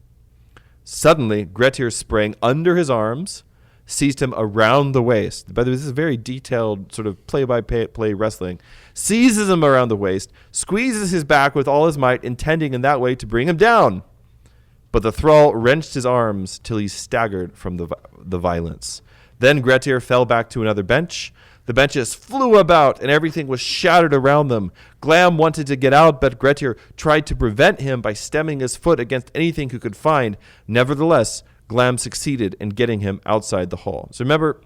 Suddenly, Grettir sprang under his arms, seized him around the waist. By the way, this is very detailed sort of play-by-play wrestling. Seizes him around the waist, squeezes his back with all his might, intending in that way to bring him down. But the thrall wrenched his arms till he staggered from the violence. Then Grettir fell back to another bench. The benches flew about, and everything was shattered around them. Glam wanted to get out, but Grettir tried to prevent him by stemming his foot against anything he could find. Nevertheless, Glam succeeded in getting him outside the hall. So remember,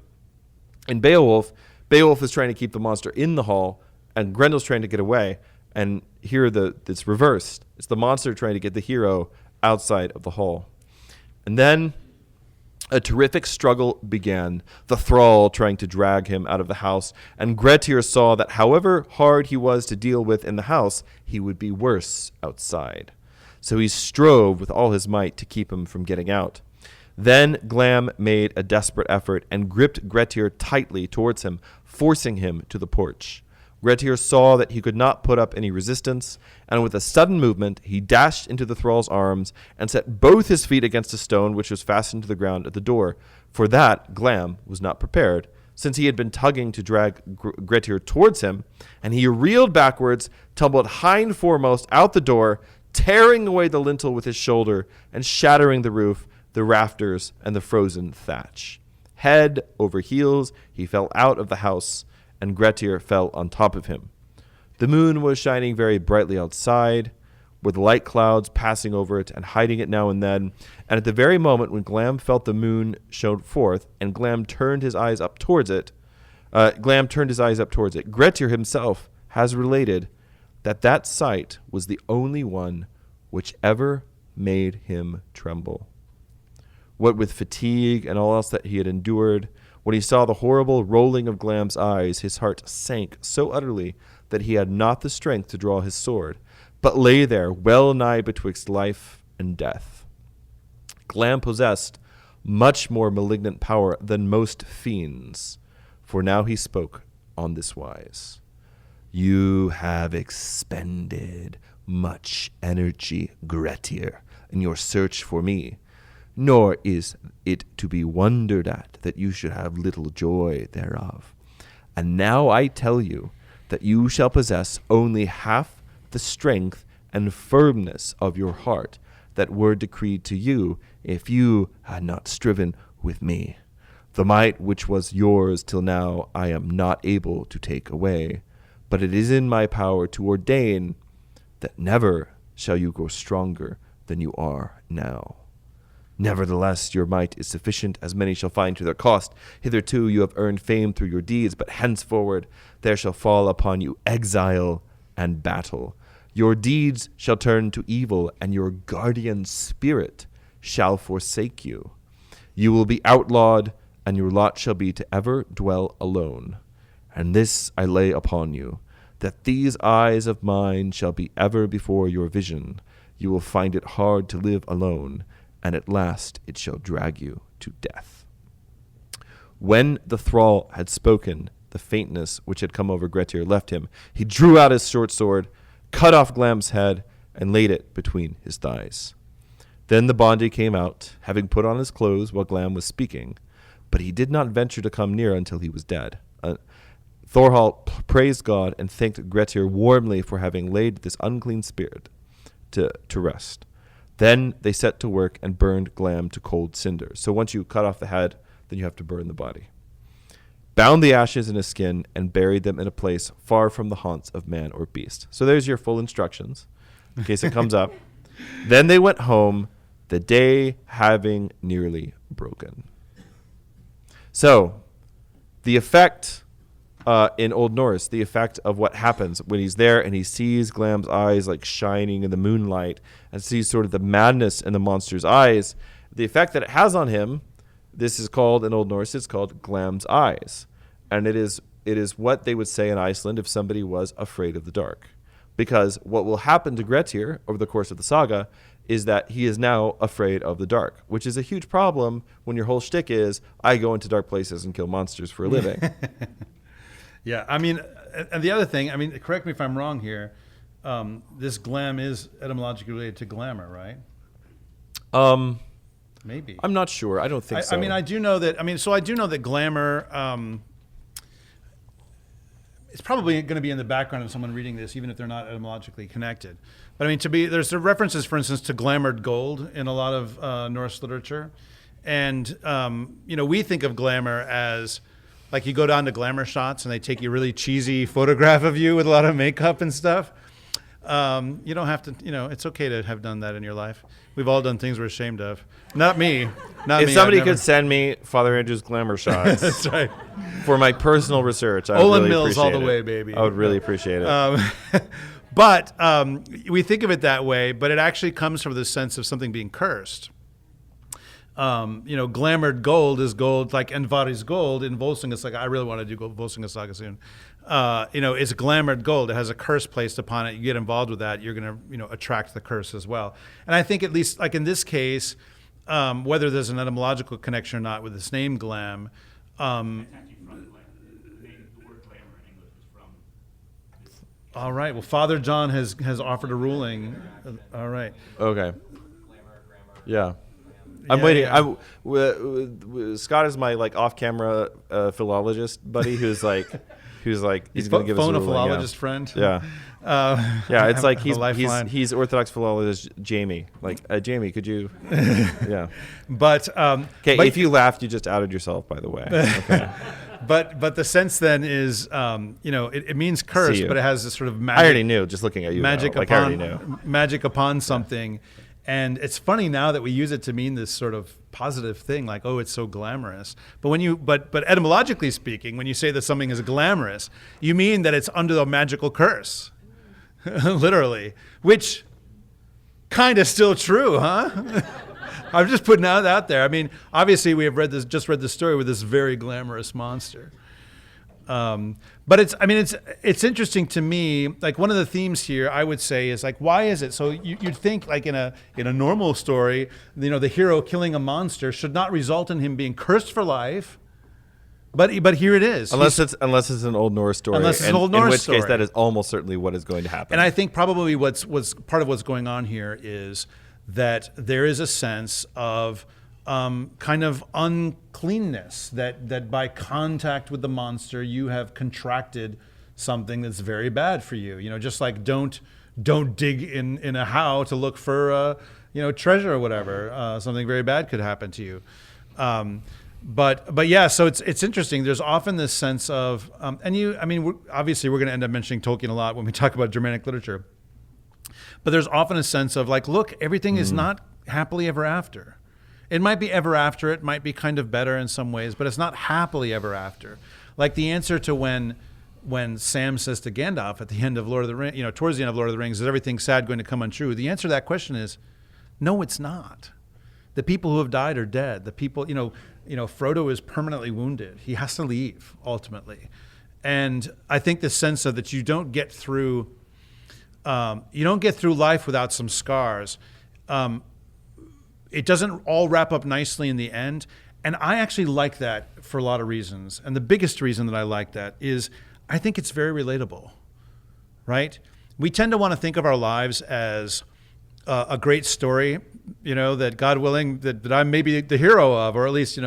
in Beowulf is trying to keep the monster in the hall, and Grendel's trying to get away. And here it's reversed. It's the monster trying to get the hero outside of the hall. And then A terrific struggle began, the thrall trying to drag him out of the house, and Grettir saw that however hard he was to deal with in the house, he would be worse outside. So he strove with all his might to keep him from getting out. Then Glam made a desperate effort and gripped Grettir tightly towards him, forcing him to the porch. Grettir saw that he could not put up any resistance, and with a sudden movement, he dashed into the thrall's arms and set both his feet against a stone which was fastened to the ground at the door. For that, Glam was not prepared, since he had been tugging to drag Grettir towards him, and he reeled backwards, tumbled hind foremost out the door, tearing away the lintel with his shoulder and shattering the roof, the rafters, and the frozen thatch. Head over heels, he fell out of the house, and Grettir fell on top of him. The moon was shining very brightly outside, with light clouds passing over it and hiding it now and then. And at the very moment when Glam felt the moon shone forth, and Glam turned his eyes up towards it, Grettir himself has related that sight was the only one which ever made him tremble. What with fatigue and all else that he had endured, when he saw the horrible rolling of Glam's eyes, his heart sank so utterly that he had not the strength to draw his sword, but lay there well nigh betwixt life and death. Glam possessed much more malignant power than most fiends, for now he spoke on this wise. You have expended much energy, Grettir, in your search for me, nor is it to be wondered at that you should have little joy thereof. And now I tell you that you shall possess only half the strength and firmness of your heart that were decreed to you if you had not striven with me. The might which was yours till now I am not able to take away, but it is in my power to ordain that never shall you grow stronger than you are now. Nevertheless, your might is sufficient, as many shall find to their cost. Hitherto you have earned fame through your deeds, but henceforward there shall fall upon you exile and battle. Your deeds shall turn to evil, and your guardian spirit shall forsake you. You will be outlawed, and your lot shall be to ever dwell alone. And this I lay upon you, that these eyes of mine shall be ever before your vision. You will find it hard to live alone, and at last it shall drag you to death. When the thrall had spoken, the faintness which had come over Grettir left him. He drew out his short sword, cut off Glam's head, and laid it between his thighs. Then the Bondi came out, having put on his clothes while Glam was speaking, but he did not venture to come near until he was dead. Thorhall praised God and thanked Grettir warmly for having laid this unclean spirit to rest. Then they set to work and burned Glam to cold cinders. So once you cut off the head, then you have to burn the body. Bound the ashes in a skin and buried them in a place far from the haunts of man or beast. So there's your full instructions, in case it comes up. Then they went home, the day having nearly broken. So the effect in Old Norse, the effect of what happens when he's there and he sees Glam's eyes like shining in the moonlight and sees sort of the madness in the monster's eyes, the effect that it has on him, this is called in Old Norse, it's called Glam's eyes. And it is what they would say in Iceland if somebody was afraid of the dark. Because what will happen to Grettir over the course of the saga is that he is now afraid of the dark, which is a huge problem when your whole shtick is, I go into dark places and kill monsters for a living. Yeah, I mean, and the other thing, I mean, correct me if I'm wrong here, this Glam is etymologically related to glamour, right? Maybe. I'm not sure. I don't think so. I mean, I do know that glamour, it's probably going to be in the background of someone reading this, even if they're not etymologically connected. But I mean, there's references, for instance, to glamoured gold in a lot of Norse literature. And, we think of glamour as, like, you go down to glamour shots and they take a really cheesy photograph of you with a lot of makeup and stuff. You don't have to, it's okay to have done that in your life. We've all done things we're ashamed of. Not me. If somebody could send me Father Andrew's glamour shots That's right. for my personal research, I would Olin really Mills appreciate all the it. way, baby. I would really appreciate it. But we think of it that way, but it actually comes from the sense of something being cursed. glamored gold is gold, like Envaris gold in Volsunga Saga. I really want to do Volsunga Saga soon. It's glamored gold. It has a curse placed upon it. You get involved with that, you're going to, attract the curse as well. And I think at least like in this case, whether there's an etymological connection or not with this name glam, all right. Well, Father John has offered a ruling. All right. Okay. Yeah. I'm Yeah, waiting. yeah. Scott is my like off-camera philologist buddy who's he's going to give us a phone a ruling, philologist friend. Yeah. Yeah, it's like Lifeline. he's Orthodox philologist Jamie. Like Jamie, could you? Yeah. But Okay, if you laughed, you just outed yourself. By the way. Okay. But the sense then is it means curse, See you. but it has this sort of magic. I already knew just looking at you. Magic now. Like, I already knew. upon magic upon something. And it's funny now that we use it to mean this sort of positive thing, like, oh, it's so glamorous. But but etymologically speaking, when you say that something is glamorous, you mean that it's under the magical curse, literally, which kind of still true, huh? I'm just putting that out there. I mean, obviously we have just read the story with this very glamorous monster. But it's interesting to me. Like one of the themes here, I would say, is like, why is it? So you'd think like in a normal story, the hero killing a monster should not result in him being cursed for life. But here it is. Unless it's an Old Norse story. Unless it's an Old Norse in which story. case that is almost certainly what is going to happen. And I think probably what's part of what's going on here is that there is a sense of kind of uncleanness, that by contact with the monster you have contracted something that's very bad for you. Just like don't dig in a how to look for treasure or whatever. Something very bad could happen to you. But yeah, so it's interesting. There's often this sense of obviously we're going to end up mentioning Tolkien a lot when we talk about Germanic literature. But there's often a sense of like, look, everything is not happily ever after. It might be ever after. It might be kind of better in some ways, but it's not happily ever after. Like the answer to when Sam says to Gandalf at the end of Lord of the Rings, towards the end of Lord of the Rings, is everything sad going to come untrue? The answer to that question is, no, it's not. The people who have died are dead. The people, Frodo is permanently wounded. He has to leave ultimately. And I think the sense of that you don't get through life without some scars. It doesn't all wrap up nicely in the end. And I actually like that for a lot of reasons. And the biggest reason that I like that is I think it's very relatable, right? We tend to want to think of our lives as a great story, that God willing, that I'm maybe the hero of, or at least,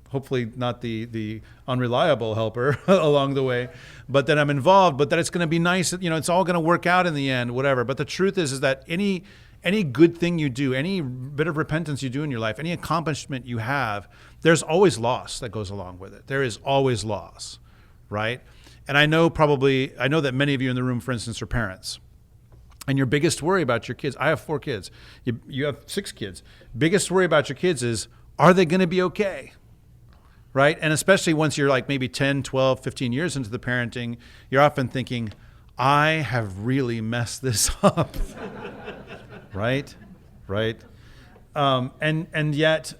hopefully not the unreliable helper along the way, but that I'm involved, but that it's going to be nice, it's all going to work out in the end, whatever. But the truth is that any good thing you do, any bit of repentance you do in your life, any accomplishment you have, there's always loss that goes along with it. There is always loss, right? And I know that many of you in the room, for instance, are parents. And your biggest worry about your kids, I have 4 kids, you have 6 kids. Biggest worry about your kids is, are they going to be okay? Right? And especially once you're like maybe 10, 12, 15 years into the parenting, you're often thinking, I have really messed this up. Right? And yet,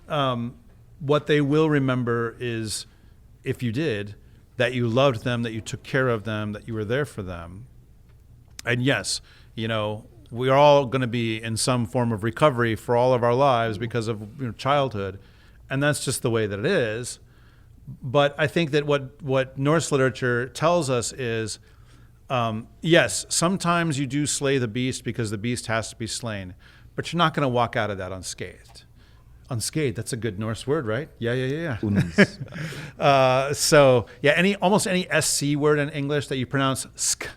what they will remember is, if you did, that you loved them, that you took care of them, that you were there for them. And yes, we're all going to be in some form of recovery for all of our lives because of childhood. And that's just the way that it is. But I think that what Norse literature tells us is, yes, sometimes you do slay the beast because the beast has to be slain, but you're not going to walk out of that unscathed. Unscathed, that's a good Norse word, right? Yeah. Almost any SC word in English that you pronounce sk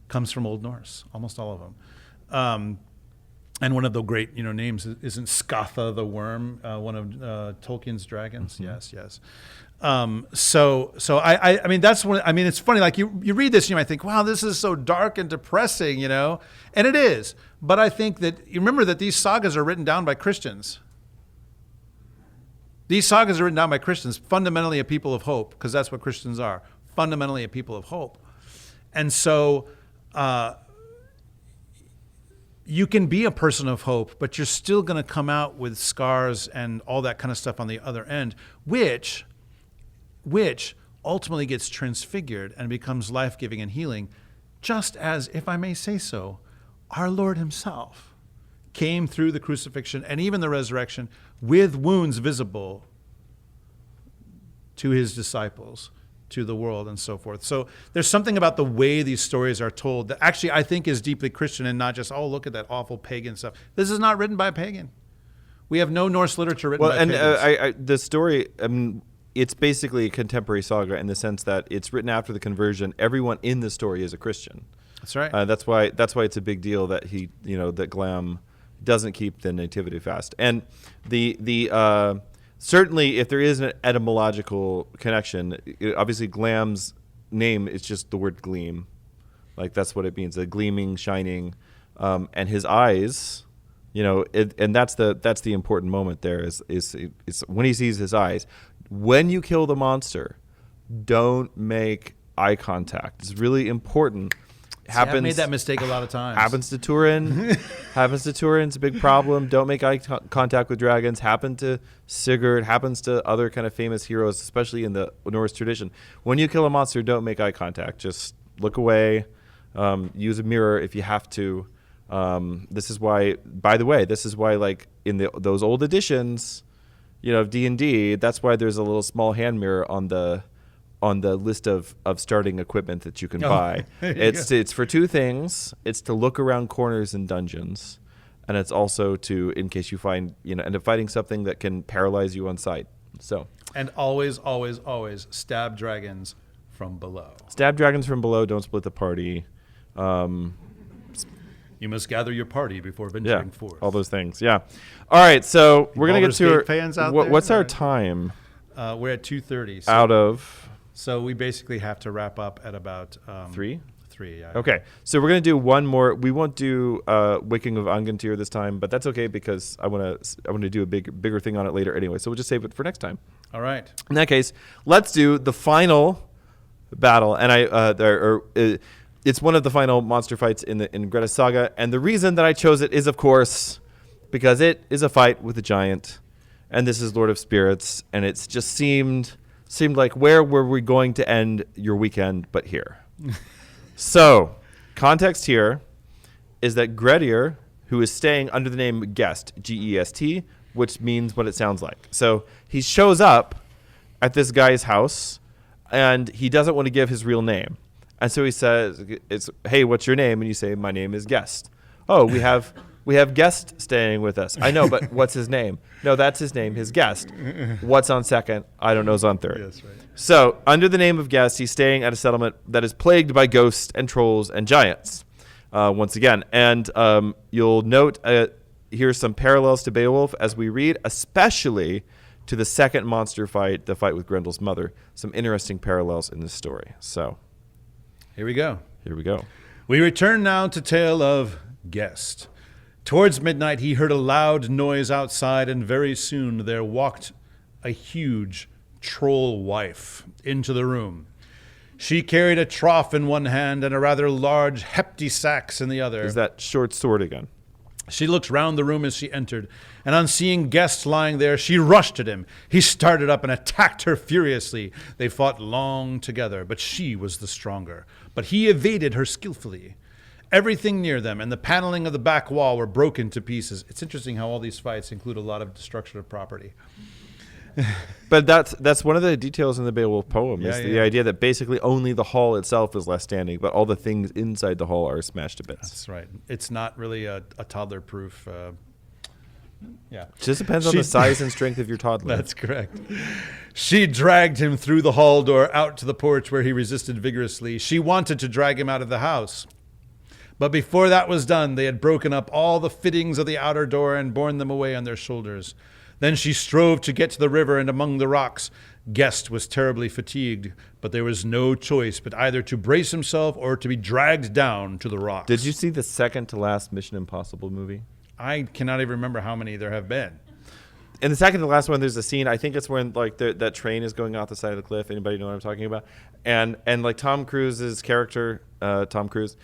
comes from Old Norse, almost all of them. And one of the great names isn't Skatha the worm, one of Tolkien's dragons. Mm-hmm. Yes. So I mean that's one. I mean it's funny. Like you read this, and you might think, wow, this is so dark and depressing, and it is. But I think that you remember that these sagas are written down by Christians. These sagas are written down by Christians, fundamentally a people of hope, because that's what Christians are, fundamentally a people of hope. And so, you can be a person of hope, but you're still going to come out with scars and all that kind of stuff on the other end, which ultimately gets transfigured and becomes life-giving and healing, just as, if I may say so, our Lord himself came through the crucifixion and even the resurrection with wounds visible to his disciples, to the world, and so forth. So there's something about the way these stories are told that actually I think is deeply Christian and not just, oh, look at that awful pagan stuff. This is not written by a pagan. We have no Norse literature written by pagans. The story, it's basically a contemporary saga in the sense that it's written after the conversion. Everyone in the story is a Christian. That's right. That's why it's a big deal that that Glam doesn't keep the nativity fast. And certainly, if there is an etymological connection, obviously Glam's name is just the word gleam. Like, that's what it means, a gleaming, shining. And his eyes, and that's the important moment there is when he sees his eyes. When you kill the monster, don't make eye contact. It's really important. I've made that mistake a lot of times. Happens to Turin. It's a big problem. Don't make eye contact with dragons. Happened to Sigurd. Happens to other kind of famous heroes, especially in the Norse tradition. When you kill a monster, don't make eye contact. Just look away. Use a mirror if you have to. This is why, by the way, like in those old editions, of D&D, that's why there's a little small hand mirror on the list of starting equipment that you can buy. It's for two things. It's to look around corners in dungeons, and it's also to, in case you find, end up fighting something that can paralyze you on sight. So. And always, always, always stab dragons from below. Stab dragons from below. Don't split the party. You must gather your party before venturing forth. All those things. Yeah. All right. So we're gonna get to fans out there. What's our time? We're at 2:30. So out of. So we basically have to wrap up at about 3. 3. Yeah. Okay. So we're gonna do one more. We won't do Waking of Angantyr this time, but that's okay because I want to do a bigger thing on it later anyway. So we'll just save it for next time. All right. In that case, let's do the final battle, and it's one of the final monster fights in Grettir Saga, and the reason that I chose it is, of course, because it is a fight with a giant, and this is Lord of Spirits, and it's just seemed like, where were we going to end your weekend but here? So, context here is that Grettir, who is staying under the name Gest, G-E-S-T, which means what it sounds like. So he shows up at this guy's house, and he doesn't want to give his real name. And so he says, "Hey, what's your name?" And you say, "My name is Guest." "Oh, we have Guest staying with us." "I know, but what's his name?" "No, that's his name, his Guest." "What's on second?" "I don't know, is on third." Yes, right. So under the name of Guest, he's staying at a settlement that is plagued by ghosts and trolls and giants. Once again, and you'll note here's some parallels to Beowulf as we read, especially to the second monster fight, the fight with Grendel's mother. Some interesting parallels in this story. So. Here we go. We return now to tale of Guest. Towards midnight, he heard a loud noise outside, and very soon there walked a huge troll wife into the room. She carried a trough in one hand and a rather large hepti-sax in the other. Is that short sword again? She looked round the room as she entered, and on seeing Guest lying there, she rushed at him. He started up and attacked her furiously. They fought long together, but she was the stronger. But he evaded her skillfully. Everything near them and the paneling of the back wall were broken to pieces. It's interesting how all these fights include a lot of destruction of property. But that's one of the details in the Beowulf poem, is the yeah. idea that basically only the hall itself is left standing, but all the things inside the hall are smashed to bits. That's right. It's not really a toddler-proof. Just depends on the size and strength of your toddler. That's correct. She dragged him through the hall door out to the porch where he resisted vigorously. She wanted to drag him out of the house. But before that was done, they had broken up all the fittings of the outer door and borne them away on their shoulders. Then she strove to get to the river and among the rocks. Guest was terribly fatigued, but there was no choice but either to brace himself or to be dragged down to the rocks. Did you see the second to last Mission Impossible movie? I cannot even remember how many there have been. in the second to last one, there's a scene. I think it's when like that train is going off the side of the cliff. Anybody know what I'm talking about? And like Tom Cruise's character, Tom Cruise,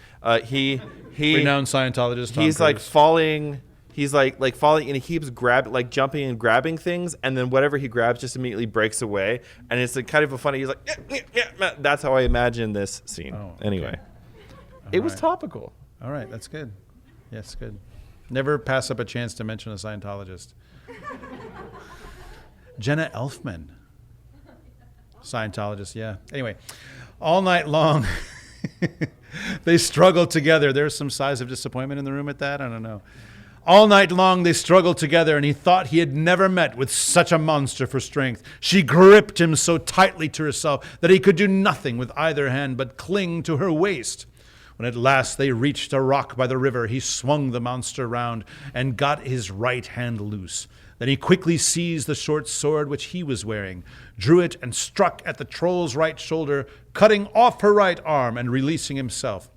he renowned Scientologist. He's like falling. He's like falling, and he keeps jumping and grabbing things, and then whatever he grabs just immediately breaks away, and it's like kind of a funny. He's like, yeah. That's how I imagine this scene. Oh, anyway, okay. It was topical. All right, that's good. Yes, good. Never pass up a chance to mention a Scientologist. Jenna Elfman, Scientologist. Yeah. Anyway, all night long, they struggled together. There's some sighs of disappointment in the room at that. I don't know. All night long they struggled together, and he thought he had never met with such a monster for strength. She gripped him so tightly to herself that he could do nothing with either hand but cling to her waist. When at last they reached a rock by the river, he swung the monster round and got his right hand loose. Then he quickly seized the short sword which he was wearing, drew it and struck at the troll's right shoulder, cutting off her right arm and releasing himself.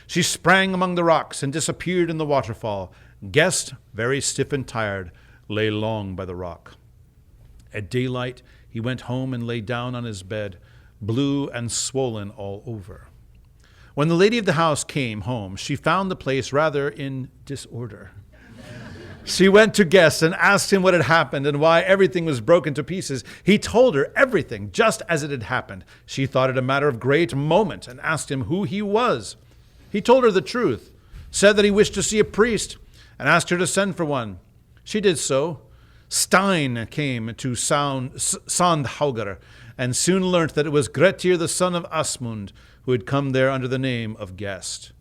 She sprang among the rocks and disappeared in the waterfall. Guest, very stiff and tired, lay long by the rock. At daylight, he went home and lay down on his bed, blue and swollen all over. When the lady of the house came home, she found the place rather in disorder. She went to Guest and asked him what had happened and why everything was broken to pieces. He told her everything just as it had happened. She thought it a matter of great moment and asked him who he was. He told her the truth, said that he wished to see a priest, and asked her to send for one. She did so. Stein came to Sandhaugar, and soon learnt that it was Grettir, the son of Asmund, who had come there under the name of Guest.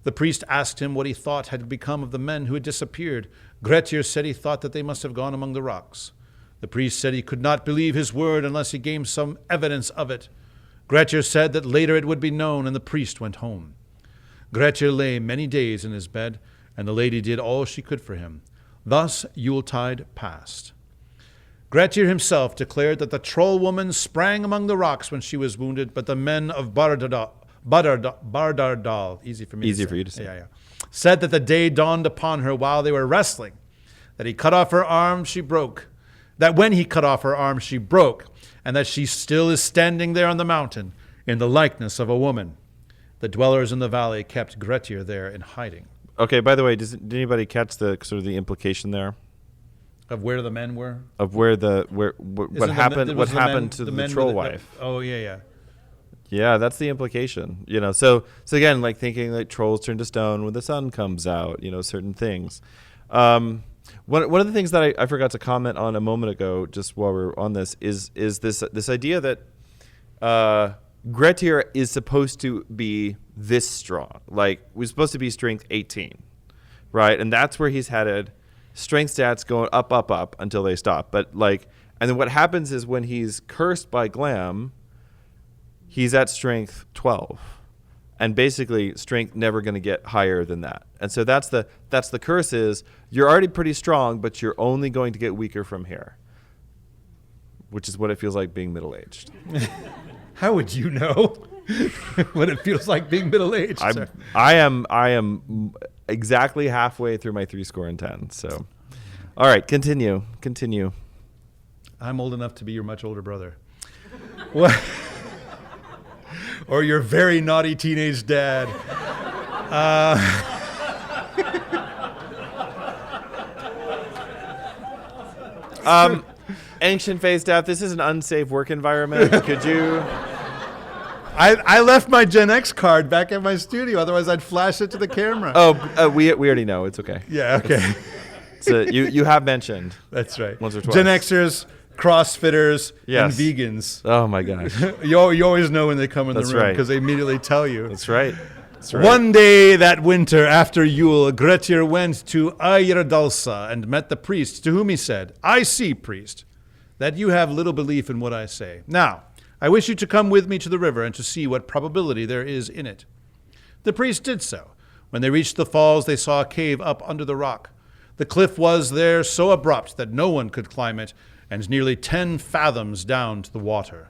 The priest asked him what he thought had become of the men who had disappeared. Grettir said he thought that they must have gone among the rocks. The priest said he could not believe his word unless he gave some evidence of it. Grettir said that later it would be known, and the priest went home. Grettir lay many days in his bed, and the lady did all she could for him. Thus Yuletide passed. Grettir himself declared that the troll woman sprang among the rocks when she was wounded, but the men of Bardardal, easy for you to say, yeah, said that the day dawned upon her while they were wrestling, that he cut off her arm, she broke, that when he cut off her arm, she broke, and that she still is standing there on the mountain in the likeness of a woman. The dwellers in the valley kept Grettir there in hiding. Okay, by the way, did anybody catch the sort of the implication there? Of where the men were? Of what happened to the troll wife. Oh, yeah. Yeah, that's the implication. So again, like thinking like trolls turn to stone when the sun comes out, certain things. One of the things that I forgot to comment on a moment ago, just while we're on this, is this idea that Grettir is supposed to be this strong. Like, we're supposed to be strength 18, right? And that's where he's headed. Strength stats going up until they stop. But and then what happens is when he's cursed by Glam, he's at strength 12. And basically strength never going to get higher than that. And so that's the curse is you're already pretty strong, but you're only going to get weaker from here, which is what it feels like being middle-aged. How would you know what it feels like being middle-aged? I am exactly halfway through my 10. So, all right, continue. I'm old enough to be your much older brother. What? Or your very naughty teenage dad. Ancient Phase Staff, this is an unsafe work environment. Could you... I left my Gen X card back at my studio. Otherwise, I'd flash it to the camera. We already know. It's okay. Yeah, okay. So you have mentioned. That's right. Once or twice. Gen Xers, CrossFitters, yes. and vegans. Oh, my gosh. You always know when they come in the room because they immediately tell you. That's right. One day that winter after Yule, Grettir went to Eyjardalsa and met the priest, to whom he said, "I see, priest, that you have little belief in what I say. Now, I wish you to come with me to the river and to see what probability there is in it." The priest did so. When they reached the falls, they saw a cave up under the rock. The cliff was there so abrupt that no one could climb it, and nearly 10 fathoms down to the water.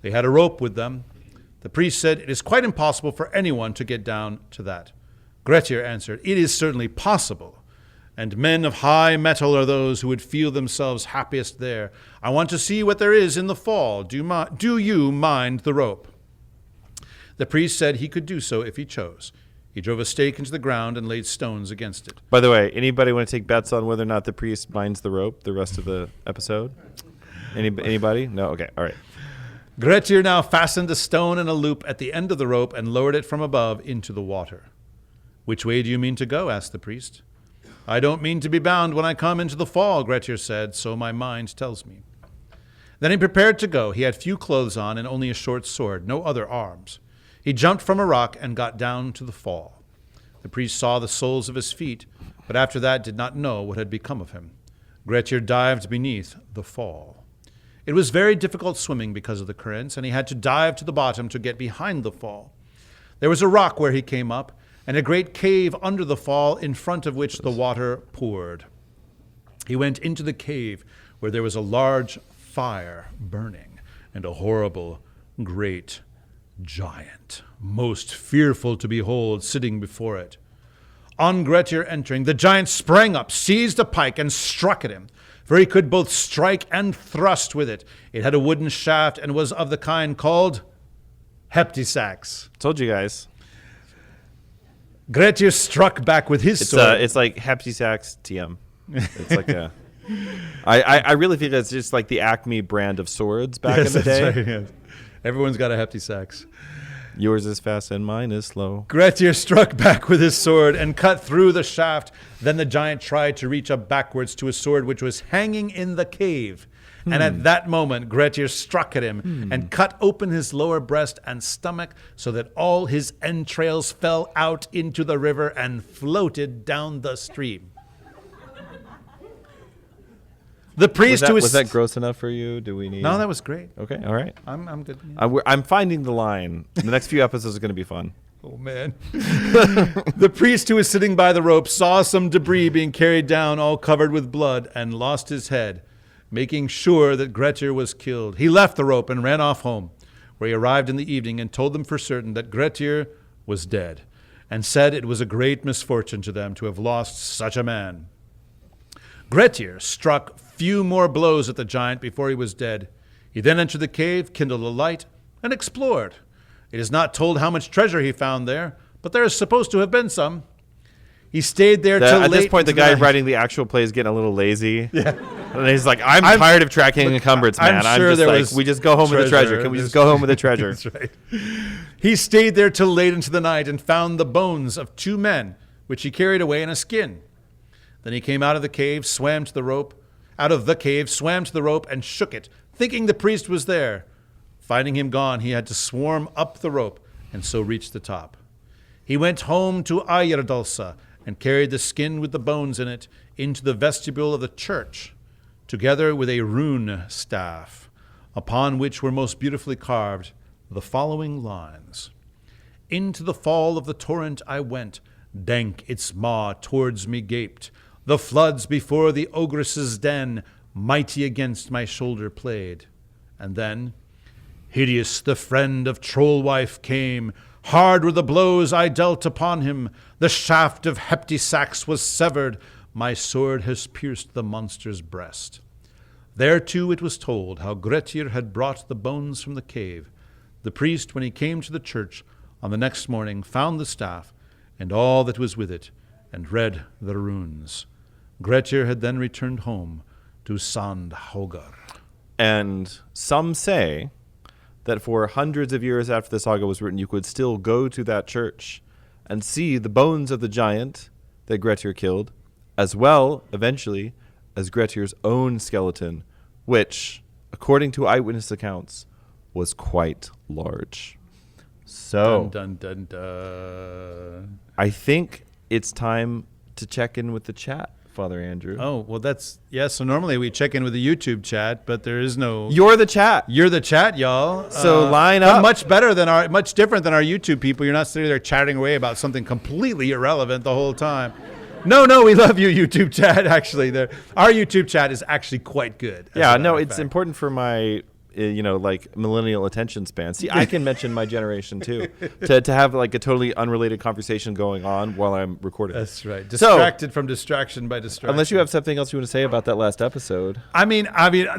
They had a rope with them. The priest said, "It is quite impossible for anyone to get down to that." Grettir answered, "It is certainly possible. and men of high mettle are those who would feel themselves happiest there. I want to see what there is in the fall. Do you mind the rope?" The priest said he could do so if he chose. He drove a stake into the ground and laid stones against it. By the way, anybody want to take bets on whether or not the priest minds the rope the rest of the episode? Anybody? No? Okay, all right. Grettir now fastened a stone in a loop at the end of the rope and lowered it from above into the water. "Which way do you mean to go?" asked the priest. "I don't mean to be bound when I come into the fall," Grettir said, "so my mind tells me." Then he prepared to go. He had few clothes on and only a short sword, no other arms. He jumped from a rock and got down to the fall. The priest saw the soles of his feet, but after that did not know what had become of him. Grettir dived beneath the fall. It was very difficult swimming because of the currents, and he had to dive to the bottom to get behind the fall. There was a rock where he came up, and a great cave under the fall in front of which the water poured. He went into the cave, where there was a large fire burning, and a horrible, great giant, most fearful to behold, sitting before it. On Grettir entering, the giant sprang up, seized a pike, and struck at him, for he could both strike and thrust with it. It had a wooden shaft and was of the kind called hepti-sax. Told you guys. Grettir struck back with his sword. It's like hepti-sax TM. It's like a... I really think that's just like the Acme brand of swords back in the day. That's right, yes. Everyone's got a hepti-sax. Yours is fast and mine is slow. Grettir struck back with his sword and cut through the shaft. Then the giant tried to reach up backwards to a sword which was hanging in the cave. And at that moment, Grettir struck at him and cut open his lower breast and stomach so that all his entrails fell out into the river and floated down the stream. The priest was that gross enough for you? Do we need? No, that was great. Okay, all right. I'm good. Yeah. I'm finding the line. The next few episodes are going to be fun. Oh, man. The priest who was sitting by the rope saw some debris being carried down, all covered with blood, and lost his head, making sure that Grettir was killed. He left the rope and ran off home, where he arrived in the evening and told them for certain that Grettir was dead, and said it was a great misfortune to them to have lost such a man. Grettir struck few more blows at the giant before he was dead. He then entered the cave, kindled a light, and explored. It is not told how much treasure he found there, but there is supposed to have been some. He stayed there till late. At this point, the into guy night. writing the actual play is getting a little lazy. Yeah. And he's like, I'm tired of tracking encumbrance, man. I'm sure just there like, was we just go home with the treasure. Can we just go home with the treasure? That's right. He stayed there till late into the night and found the bones of 2 men, which he carried away in a skin. Then he came out of the cave, swam to the rope, and shook it, thinking the priest was there. Finding him gone, he had to swarm up the rope and so reach the top. He went home to Eyjardalsa and carried the skin with the bones in it into the vestibule of the church, together with a rune staff, upon which were most beautifully carved the following lines. Into the fall of the torrent I went, dank its maw towards me gaped. The floods before the ogress's den, mighty against my shoulder played. And then, hideous the friend of Trollwife came, hard were the blows I dealt upon him. The shaft of hepti-sax was severed, my sword has pierced the monster's breast. There too it was told how Grettir had brought the bones from the cave. The priest, when he came to the church on the next morning, found the staff and all that was with it, and read the runes. Grettir had then returned home to Sandhaugar. And some say that for hundreds of years after the saga was written, you could still go to that church and see the bones of the giant that Grettir killed, as well, eventually, as Grettir's own skeleton, which, according to eyewitness accounts, was quite large. So, Dun, dun, dun, dun. I think it's time to check in with the chat, Father Andrew. Oh, well, so normally we check in with the YouTube chat, but there is no... You're the chat. You're the chat, y'all. So line up. Much different than our YouTube people. You're not sitting there chatting away about something completely irrelevant the whole time. No, we love you, YouTube chat, actually. Our YouTube chat is actually quite good. Yeah, no, it's important for my like millennial attention span. See, I can mention my generation too, to have like a totally unrelated conversation going on while I'm recording. That's right. Distracted from distraction by distraction. Unless you have something else you want to say about that last episode. I mean,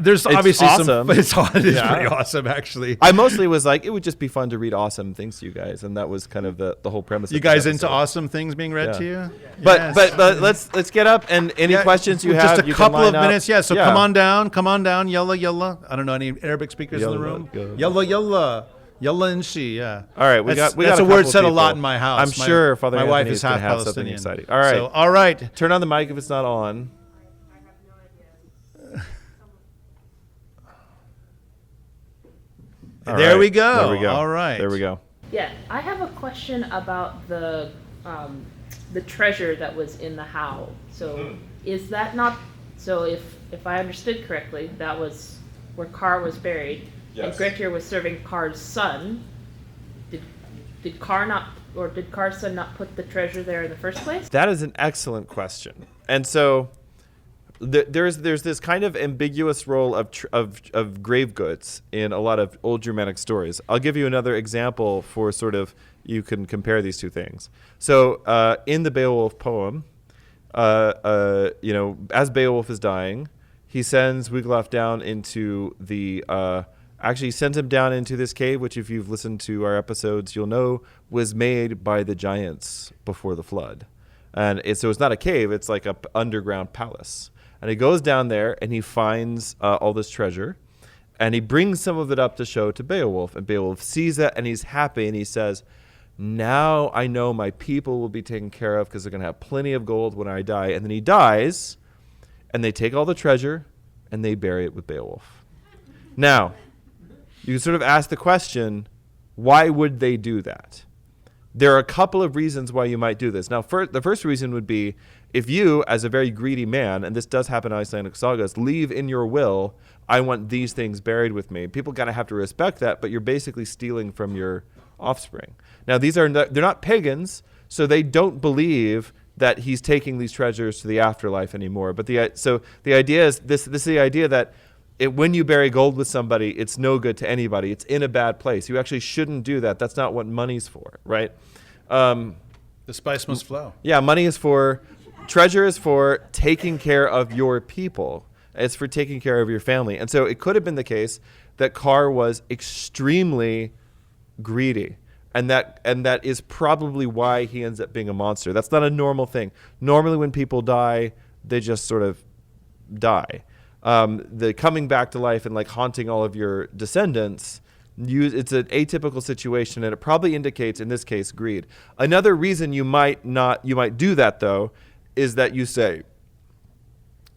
there's obviously awesome. it is pretty awesome, actually. I mostly was like, it would just be fun to read awesome things to you guys, and that was kind of the whole premise. You of guys this into awesome things being read to you? But let's get up, and any questions you have, just a you couple can of line up. minutes. Yeah. So come on down, yalla. I don't know any Arabic speakers in the room. Yalla and she. Yeah. All right, we that's got a word said people. a lot in my house. I'm sure Father my Anthony wife is is gonna half have something Palestinian. exciting. All right. So, all right. Turn on the mic if it's not on. There we go. There we go. All right. There we go. Yeah, I have a question about the treasure that was in the howl. So is that not so? If I understood correctly, that was where Carr was buried, and Grettir was serving Carr's son. Did Carr's son not put the treasure there in the first place? That is an excellent question, and so there's this kind of ambiguous role of grave goods in a lot of old Germanic stories. I'll give you another example for sort of you can compare these two things. So in the Beowulf poem, as Beowulf is dying, he sends Wiglaf down into the actually sends him down into this cave, which if you've listened to our episodes, you'll know was made by the giants before the flood. And so it's not a cave, it's like an underground palace. And he goes down there and he finds all this treasure, and he brings some of it up to show to Beowulf. And Beowulf sees that and he's happy, and he says, now I know my people will be taken care of because they're going to have plenty of gold when I die. And then he dies, and they take all the treasure and they bury it with Beowulf. Now, you sort of ask the question, why would they do that? There are a couple of reasons why you might do this. Now, the first reason would be if you, as a very greedy man, and this does happen in Icelandic sagas, leave in your will, I want these things buried with me. People kind of have to respect that, but you're basically stealing from your offspring. Now, they're not pagans, so they don't believe that he's taking these treasures to the afterlife anymore. But the idea is this is the idea that when you bury gold with somebody, it's no good to anybody. It's in a bad place. You actually shouldn't do that. That's not what money's for, right? The spice must flow. Yeah, treasure is for taking care of your people. It's for taking care of your family. And so it could have been the case that Carr was extremely greedy. And that is probably why he ends up being a monster. That's not a normal thing. Normally when people die, they just sort of die. The coming back to life and like haunting all of your descendants, it's an atypical situation, and it probably indicates, in this case, greed. Another reason you might do that, though, is that you say,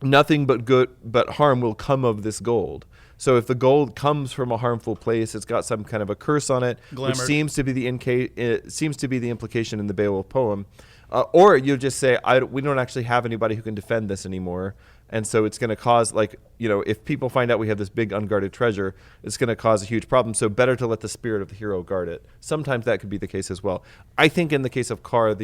nothing but harm will come of this gold. So if the gold comes from a harmful place, it's got some kind of a curse on it, Glamored. which seems to be the implication in the Beowulf poem. Or you just say, we don't actually have anybody who can defend this anymore. And so it's going to cause, if people find out we have this big unguarded treasure, it's going to cause a huge problem. So better to let the spirit of the hero guard it. Sometimes that could be the case as well. I think in the case of Carr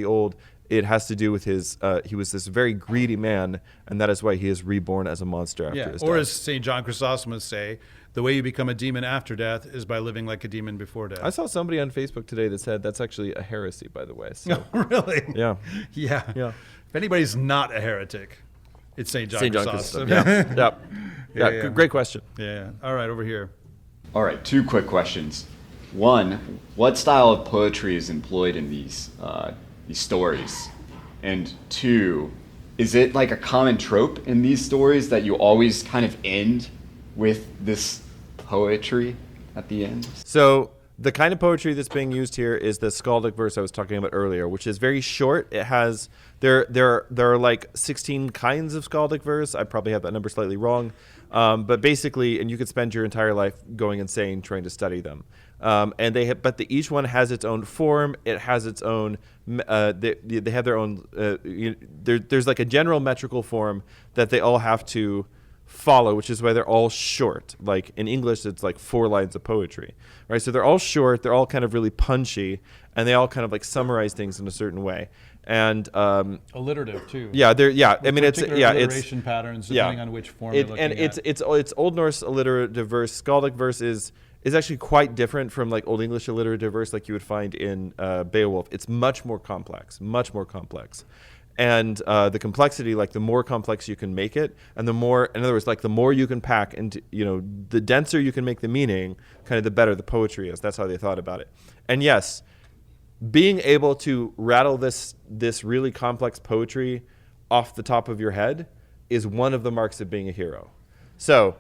it has to do with he was this very greedy man, and that is why he is reborn as a monster after his death. Or as St. John Chrysostom would say, the way you become a demon after death is by living like a demon before death. I saw somebody on Facebook today that said that's actually a heresy, by the way. So. Really? Yeah. Yeah. If anybody's not a heretic, it's St. John Chrysostom. Yeah. Great question. Yeah. All right, over here. All right, two quick questions. One, what style of poetry is employed in these stories? And two, is it like a common trope in these stories that you always kind of end with this poetry at the end? So the kind of poetry that's being used here is the skaldic verse I was talking about earlier, which is very short. It has there are like 16 kinds of skaldic verse. I probably have that number slightly wrong, but basically, and you could spend your entire life going insane trying to study them. And each one has its own form. It has its own. They have their own. There's like a general metrical form that they all have to follow, which is why they're all short. Like in English, it's like 4 lines of poetry, right? So they're all short, they're all kind of really punchy, and they all kind of like summarize things in a certain way. And alliterative too. Yeah, I mean, it's alliteration patterns depending on which form you're looking and at. It's Old Norse alliterative verse. Skaldic verse is actually quite different from like Old English alliterative verse, like you would find in Beowulf. It's much more complex, and the complexity, like the more complex you can make it, and the more, in other words, like the more you can pack into, the denser you can make the meaning, kind of the better the poetry is. That's how they thought about it. And yes, being able to rattle this really complex poetry off the top of your head is one of the marks of being a hero. So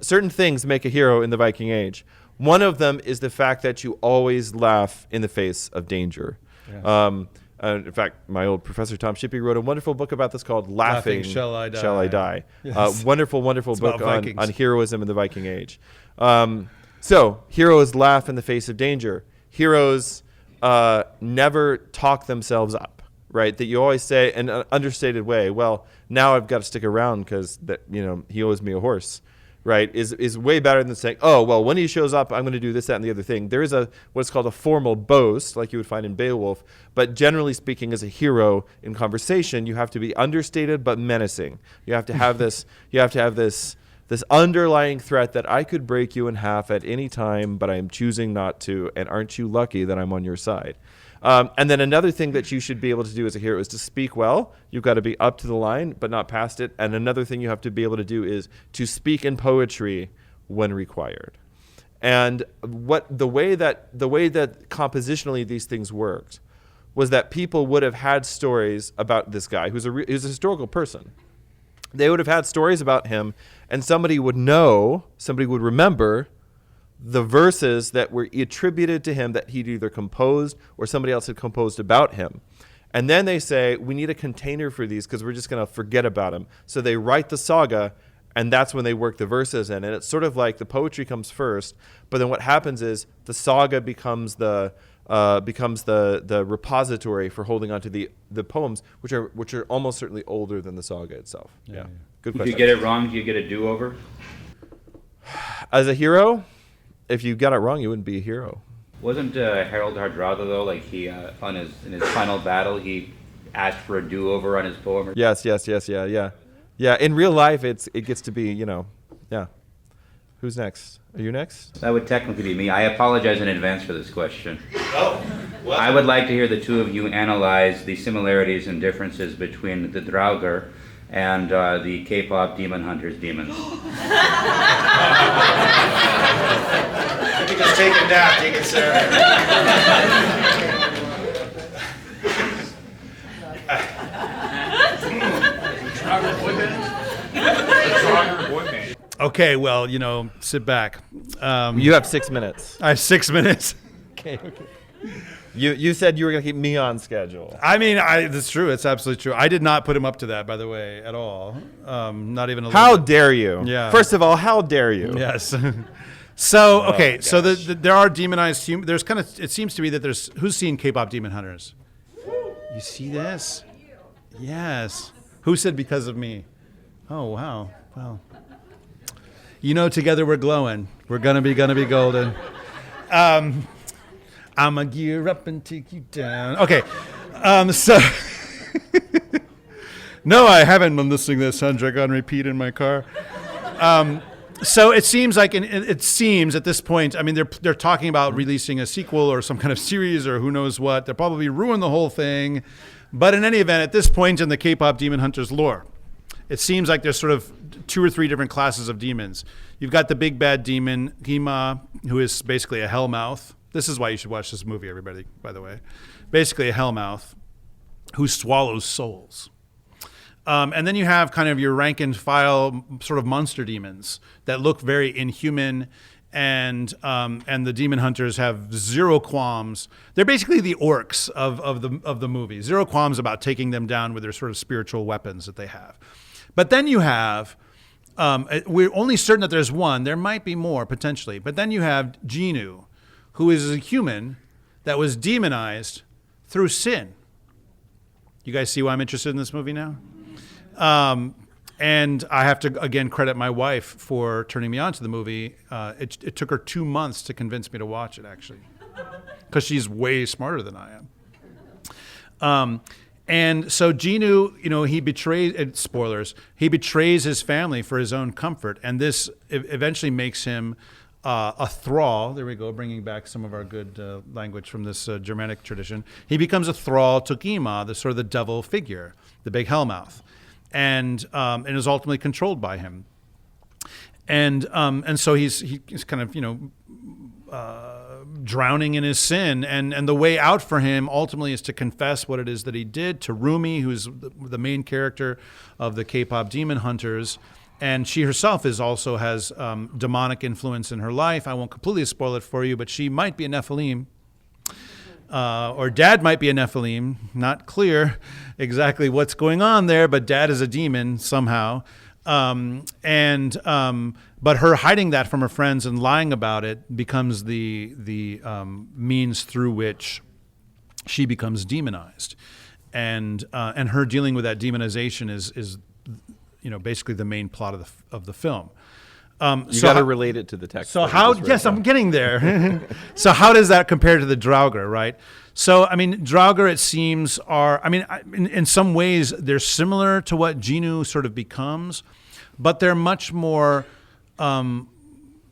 certain things make a hero in the Viking Age. One of them is the fact that you always laugh in the face of danger. Yes. In fact, my old professor Tom Shippey wrote a wonderful book about this called Laughing Shall I Die? Yes. Wonderful book on heroism in the Viking Age. So heroes laugh in the face of danger. Heroes never talk themselves up, right? That you always say in an understated way, well, now I've got to stick around because he owes me a horse, right? Is way better than saying, oh, well, when he shows up, I'm going to do this, that, and the other thing. There is what's called a formal boast, like you would find in Beowulf, but generally speaking, as a hero in conversation, you have to be understated but menacing. You have to have this underlying threat that I could break you in half at any time, but I am choosing not to, and aren't you lucky that I'm on your side? And then another thing that you should be able to do as a hero is to speak well. You've got to be up to the line, but not past it. And another thing you have to be able to do is to speak in poetry when required. And the way that compositionally these things worked was that people would have had stories about this guy who's a historical person. They would have had stories about him, and somebody would remember the verses that were attributed to him that he'd either composed or somebody else had composed about him. And then they say, we need a container for these because we're just going to forget about him. So they write the saga, and that's when they work the verses in. And it's sort of like the poetry comes first, but then what happens is the saga becomes the repository for holding on to the poems, which are almost certainly older than the saga itself. Yeah. Good question. If you get it wrong, do you get a do-over? As a hero, if you got it wrong, you wouldn't be a hero. Wasn't Harold Hardrada, though, like he in his final battle, he asked for a do-over on his poem? Yes, yeah. In real life, it gets to be, yeah. Who's next? Are you next? That would technically be me. I apologize in advance for this question. Oh, well. I would like to hear the two of you analyze the similarities and differences between the draugar and the K-pop demon hunters' demons. You can just take a nap, take it, sir. Okay, well, sit back. You have 6 minutes. I have 6 minutes. Okay. You said you were going to keep me on schedule. I mean, that's true. It's absolutely true. I did not put him up to that, by the way, at all. Not even a little How bit. dare you? Yeah. First of all, how dare you? Yes. So, okay, Oh, so gosh. there are demonized humans. There's it seems to be that who's seen K-pop Demon Hunters? You see this? Yes. Who said because of me? Oh, wow. Well, together we're glowing. We're gonna be golden. I'ma gear up and take you down. Okay, so no, I haven't been listening to this soundtrack on repeat in my car. So it seems like, it seems at this point, I mean, they're talking about releasing a sequel or some kind of series or who knows what. They'll probably ruin the whole thing. But in any event, at this point in the K-pop Demon Hunters lore, it seems like there's sort of 2 or 3 different classes of demons. You've got the big bad demon, Hema, who is basically a hellmouth. This is why you should watch this movie, everybody, by the way. Basically a hellmouth who swallows souls. And then you have kind of your rank and file sort of monster demons that look very inhuman, and the demon hunters have zero qualms. They're basically the orcs of the movie. Zero qualms about taking them down with their sort of spiritual weapons that they have. But then you have, we're only certain that there's one. There might be more potentially. But then you have Genu, who is a human that was demonized through sin. You guys see why I'm interested in this movie now? And I have to, again, credit my wife for turning me on to the movie. It took her 2 months to convince me to watch it, actually, because she's way smarter than I am. And so Genu, he betrays, spoilers, he betrays his family for his own comfort. And this eventually makes him a thrall. There we go, bringing back some of our good language from this Germanic tradition. He becomes a thrall to Gima, the sort of the devil figure, the big hellmouth. And is ultimately controlled by him, and so he's kind of drowning in his sin, and the way out for him ultimately is to confess what it is that he did to Rumi, who's the main character of the K-pop demon hunters, and she herself also has demonic influence in her life. I won't completely spoil it for you, but she might be a Nephilim. Or Dad might be a Nephilim. Not clear exactly what's going on there, but Dad is a demon somehow. But her hiding that from her friends and lying about it becomes the means through which she becomes demonized, and her dealing with that demonization is basically the main plot of the film. You got to relate it to the text. So how? Yes, I'm getting there. So how does that compare to the draugar, right? So I mean, draugar, it seems, are. I mean, in some ways, they're similar to what Genu sort of becomes, but they're much more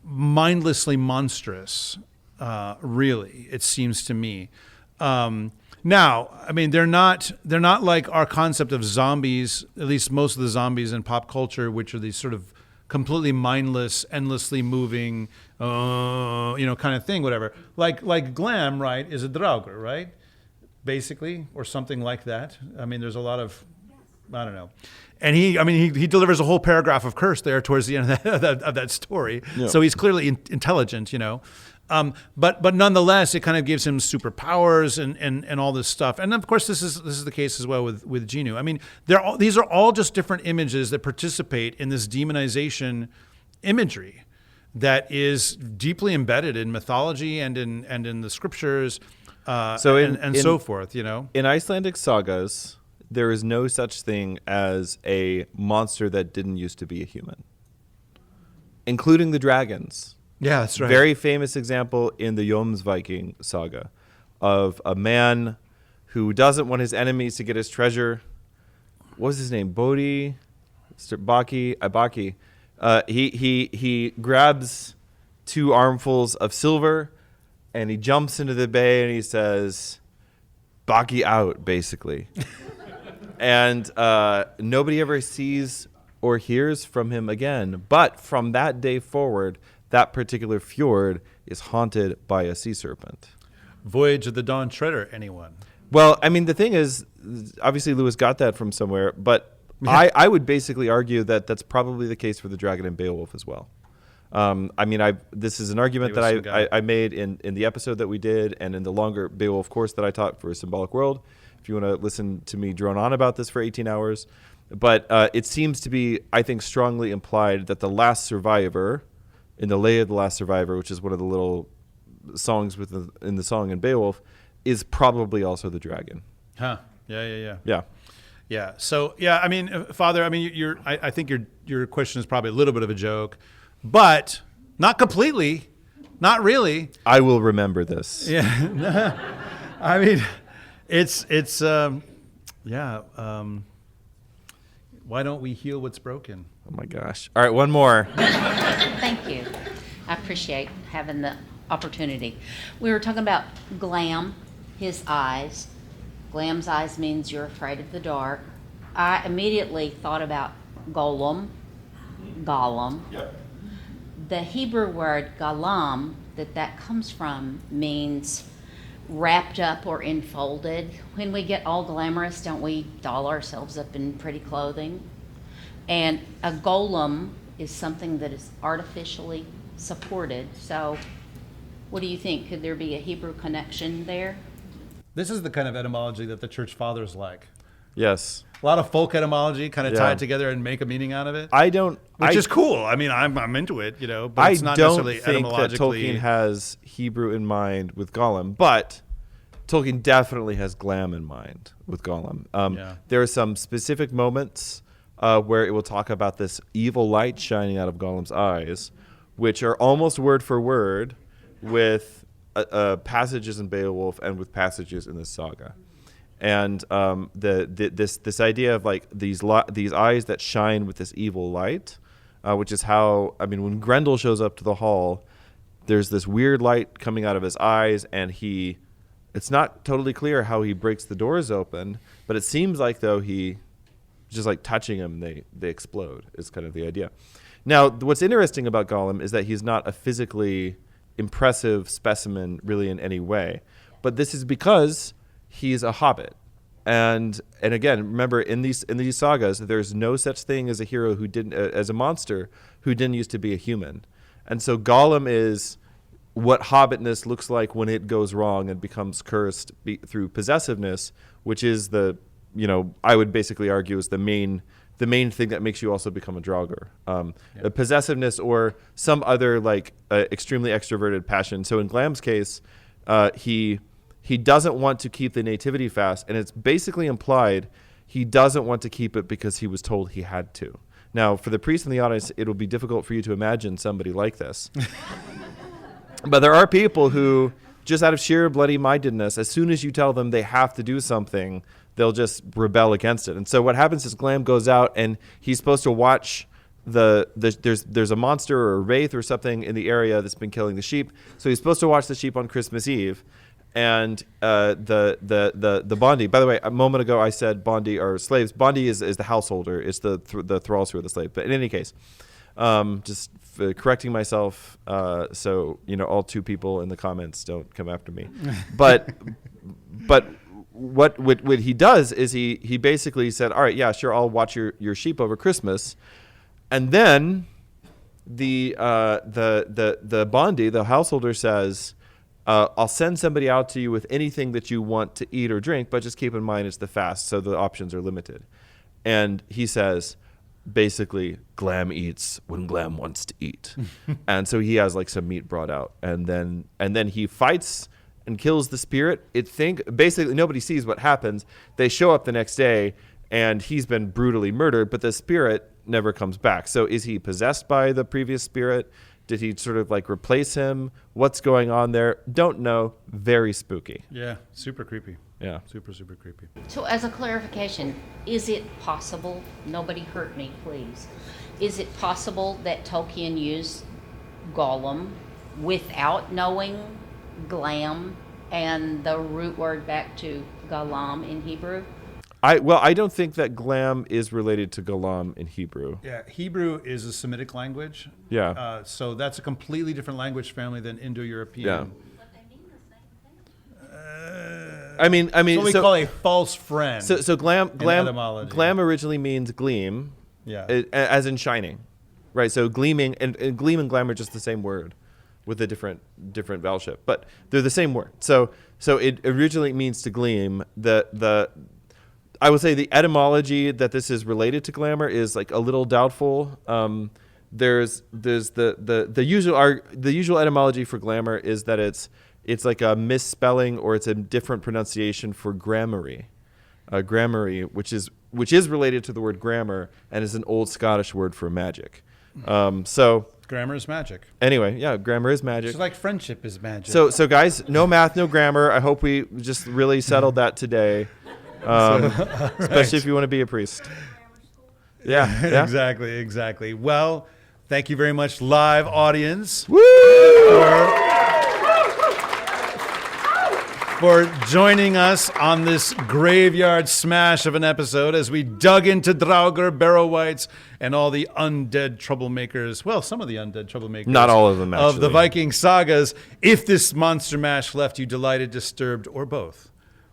mindlessly monstrous. Really, it seems to me. Now, I mean, they're not like our concept of zombies. At least most of the zombies in pop culture, which are these sort of completely mindless, endlessly moving, kind of thing, whatever. Like Glam, right, is a draugar, right? Basically, or something like that. I mean, there's a lot of, I don't know. And he delivers a whole paragraph of curse there towards the end of that story. Yeah. So he's clearly intelligent, But nonetheless, it kind of gives him superpowers and all this stuff. And of course, this is the case as well with Genu. I mean, these are all just different images that participate in this demonization imagery that is deeply embedded in mythology and in the scriptures, so forth. In Icelandic sagas, there is no such thing as a monster that didn't used to be a human, including the dragons. Yeah, that's right. Very famous example in the Jomsviking saga of a man who doesn't want his enemies to get his treasure. What was his name? Bodhi? Baki. He grabs 2 armfuls of silver and he jumps into the bay and he says, Baki out, basically. And nobody ever sees or hears from him again. But from that day forward, that particular fjord is haunted by a sea serpent. Voyage of the Dawn Treader, anyone? Well, I mean, the thing is, obviously Lewis got that from somewhere, but I would basically argue that that's probably the case for the dragon and Beowulf as well. This is an argument that I made in the episode that we did and in the longer Beowulf course that I taught for a Symbolic World. If you want to listen to me drone on about this for 18 hours. But it seems to be, I think, strongly implied that the last survivor, in the Lay of the Last Survivor, which is one of the little songs in the song in Beowulf, is probably also the dragon. Huh. Yeah. Yeah. So, I mean, Father, I mean, I think your question is probably a little bit of a joke, but not completely, not really. I will remember this. Yeah. I mean, it's why don't we heal what's broken? Oh my gosh. All right, one more. Thank you. I appreciate having the opportunity. We were talking about Glam, his eyes. Glam's eyes means you're afraid of the dark. I immediately thought about Gollum. Yep. The Hebrew word galam that comes from means wrapped up or enfolded. When we get all glamorous, don't we doll ourselves up in pretty clothing? And a golem is something that is artificially supported. So what do you think? Could there be a Hebrew connection there? This is the kind of etymology that the church fathers like. Yes. A lot of folk etymology, kind of tie it together and make a meaning out of it. Which is cool. I mean, I'm into it, but it's not necessarily etymologically. I don't think that Tolkien has Hebrew in mind with Gollum, but Tolkien definitely has Glam in mind with Gollum. There are some specific moments where it will talk about this evil light shining out of Gollum's eyes, which are almost word for word with passages in Beowulf and with passages in the Saga. And this idea of like these eyes that shine with this evil light, which is how, I mean, when Grendel shows up to the hall, there's this weird light coming out of his eyes, and it's not totally clear how he breaks the doors open, but it seems like though he just like touching them, they explode is kind of the idea. Now, what's interesting about Gollum is that he's not a physically impressive specimen really in any way, but this is because he's a hobbit. And again, remember in these sagas, there's no such thing as a hero as a monster who didn't used to be a human. And so Gollum is what hobbitness looks like when it goes wrong and becomes cursed through possessiveness, which is I would basically argue is the main thing that makes you also become a draugar. The possessiveness or some other extremely extroverted passion. So in Glam's case, he doesn't want to keep the nativity fast, and it's basically implied he doesn't want to keep it because he was told he had to. Now, for the priest in the audience, it'll be difficult for you to imagine somebody like this. But there are people who, just out of sheer bloody mindedness, as soon as you tell them they have to do something, they'll just rebel against it. And so what happens is Glam goes out and he's supposed to watch there's a monster or a wraith or something in the area that's been killing the sheep. So he's supposed to watch the sheep on Christmas Eve. And the Bondi, by the way, a moment ago I said Bondi are slaves. Bondi is the householder. It's the thralls who are the slave. But in any case, just correcting myself, so all two people in the comments don't come after me. But what he does is he basically said, all right, yeah, sure, I'll watch your sheep over Christmas, and then the Bondi, the householder, says, I'll send somebody out to you with anything that you want to eat or drink, but just keep in mind it's the fast, so the options are limited. And he says, basically, Glam eats when Glam wants to eat. And so he has some meat brought out. And then he fights and kills the spirit. Basically, nobody sees what happens. They show up the next day, and he's been brutally murdered, but the spirit never comes back. So is he possessed by the previous spirit? Did he sort of replace him? What's going on there? Don't know. Very spooky. Yeah, super creepy. Yeah. Super, super creepy. So as a clarification, is it possible, nobody hurt me, please, is it possible that Tolkien used Gollum without knowing Glam and the root word back to Galam in Hebrew? I don't think that Glam is related to Galam in Hebrew. Yeah, Hebrew is a Semitic language. Yeah. So that's a completely different language family than Indo-European. Yeah. But they mean the same thing. I mean, So we call a false friend. So Glam etymology. Glam originally means gleam, as in shining, right? So gleaming and gleam and glam are just the same word, with a different vowel shift, but they're the same word. So it originally means to gleam. I would say the etymology that this is related to glamour is a little doubtful. There's the usual etymology for glamour is that it's like a misspelling or it's a different pronunciation for gramarye. Gramarye, which is related to the word grammar and is an old Scottish word for magic. So Grammar is magic. anyway, yeah, grammar is magic. Just like friendship is magic. So guys, no math, no grammar. I hope we just really settled that today. Especially if you want to be a priest. Yeah. Exactly. Well, thank you very much, live audience, for joining us on this graveyard smash of an episode as we dug into Draugar, Barrow-wights, and all the undead troublemakers. Well, some of the undead troublemakers. Not all of them, Of the actually. Viking sagas. If this monster mash left you delighted, disturbed, or both,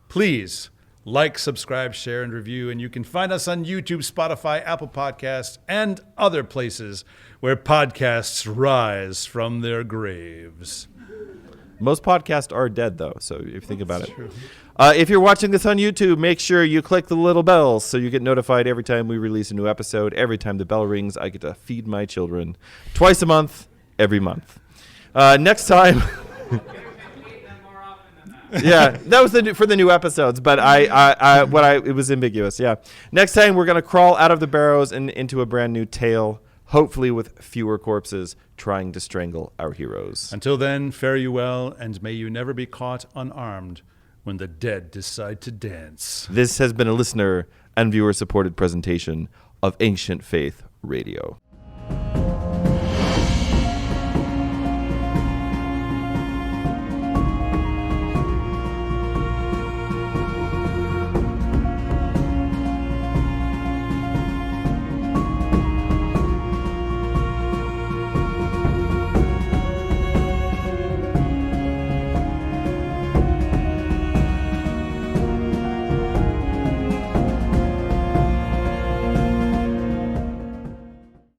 please like, subscribe, share, and review. And you can find us on YouTube, Spotify, Apple Podcasts, and other places where podcasts rise from their graves. Most podcasts are dead, though, so if you think about it. If you're watching this on YouTube, make sure you click the little bells so you get notified every time we release a new episode. Every time the bell rings, I get to feed my children twice a month, every month. Next time... Yeah, that was for the new episodes, but it was ambiguous. Yeah. Next time we're gonna crawl out of the barrows and into a brand new tale, hopefully with fewer corpses trying to strangle our heroes. Until then, fare you well, and may you never be caught unarmed when the dead decide to dance. This has been a listener and viewer supported presentation of Ancient Faith Radio.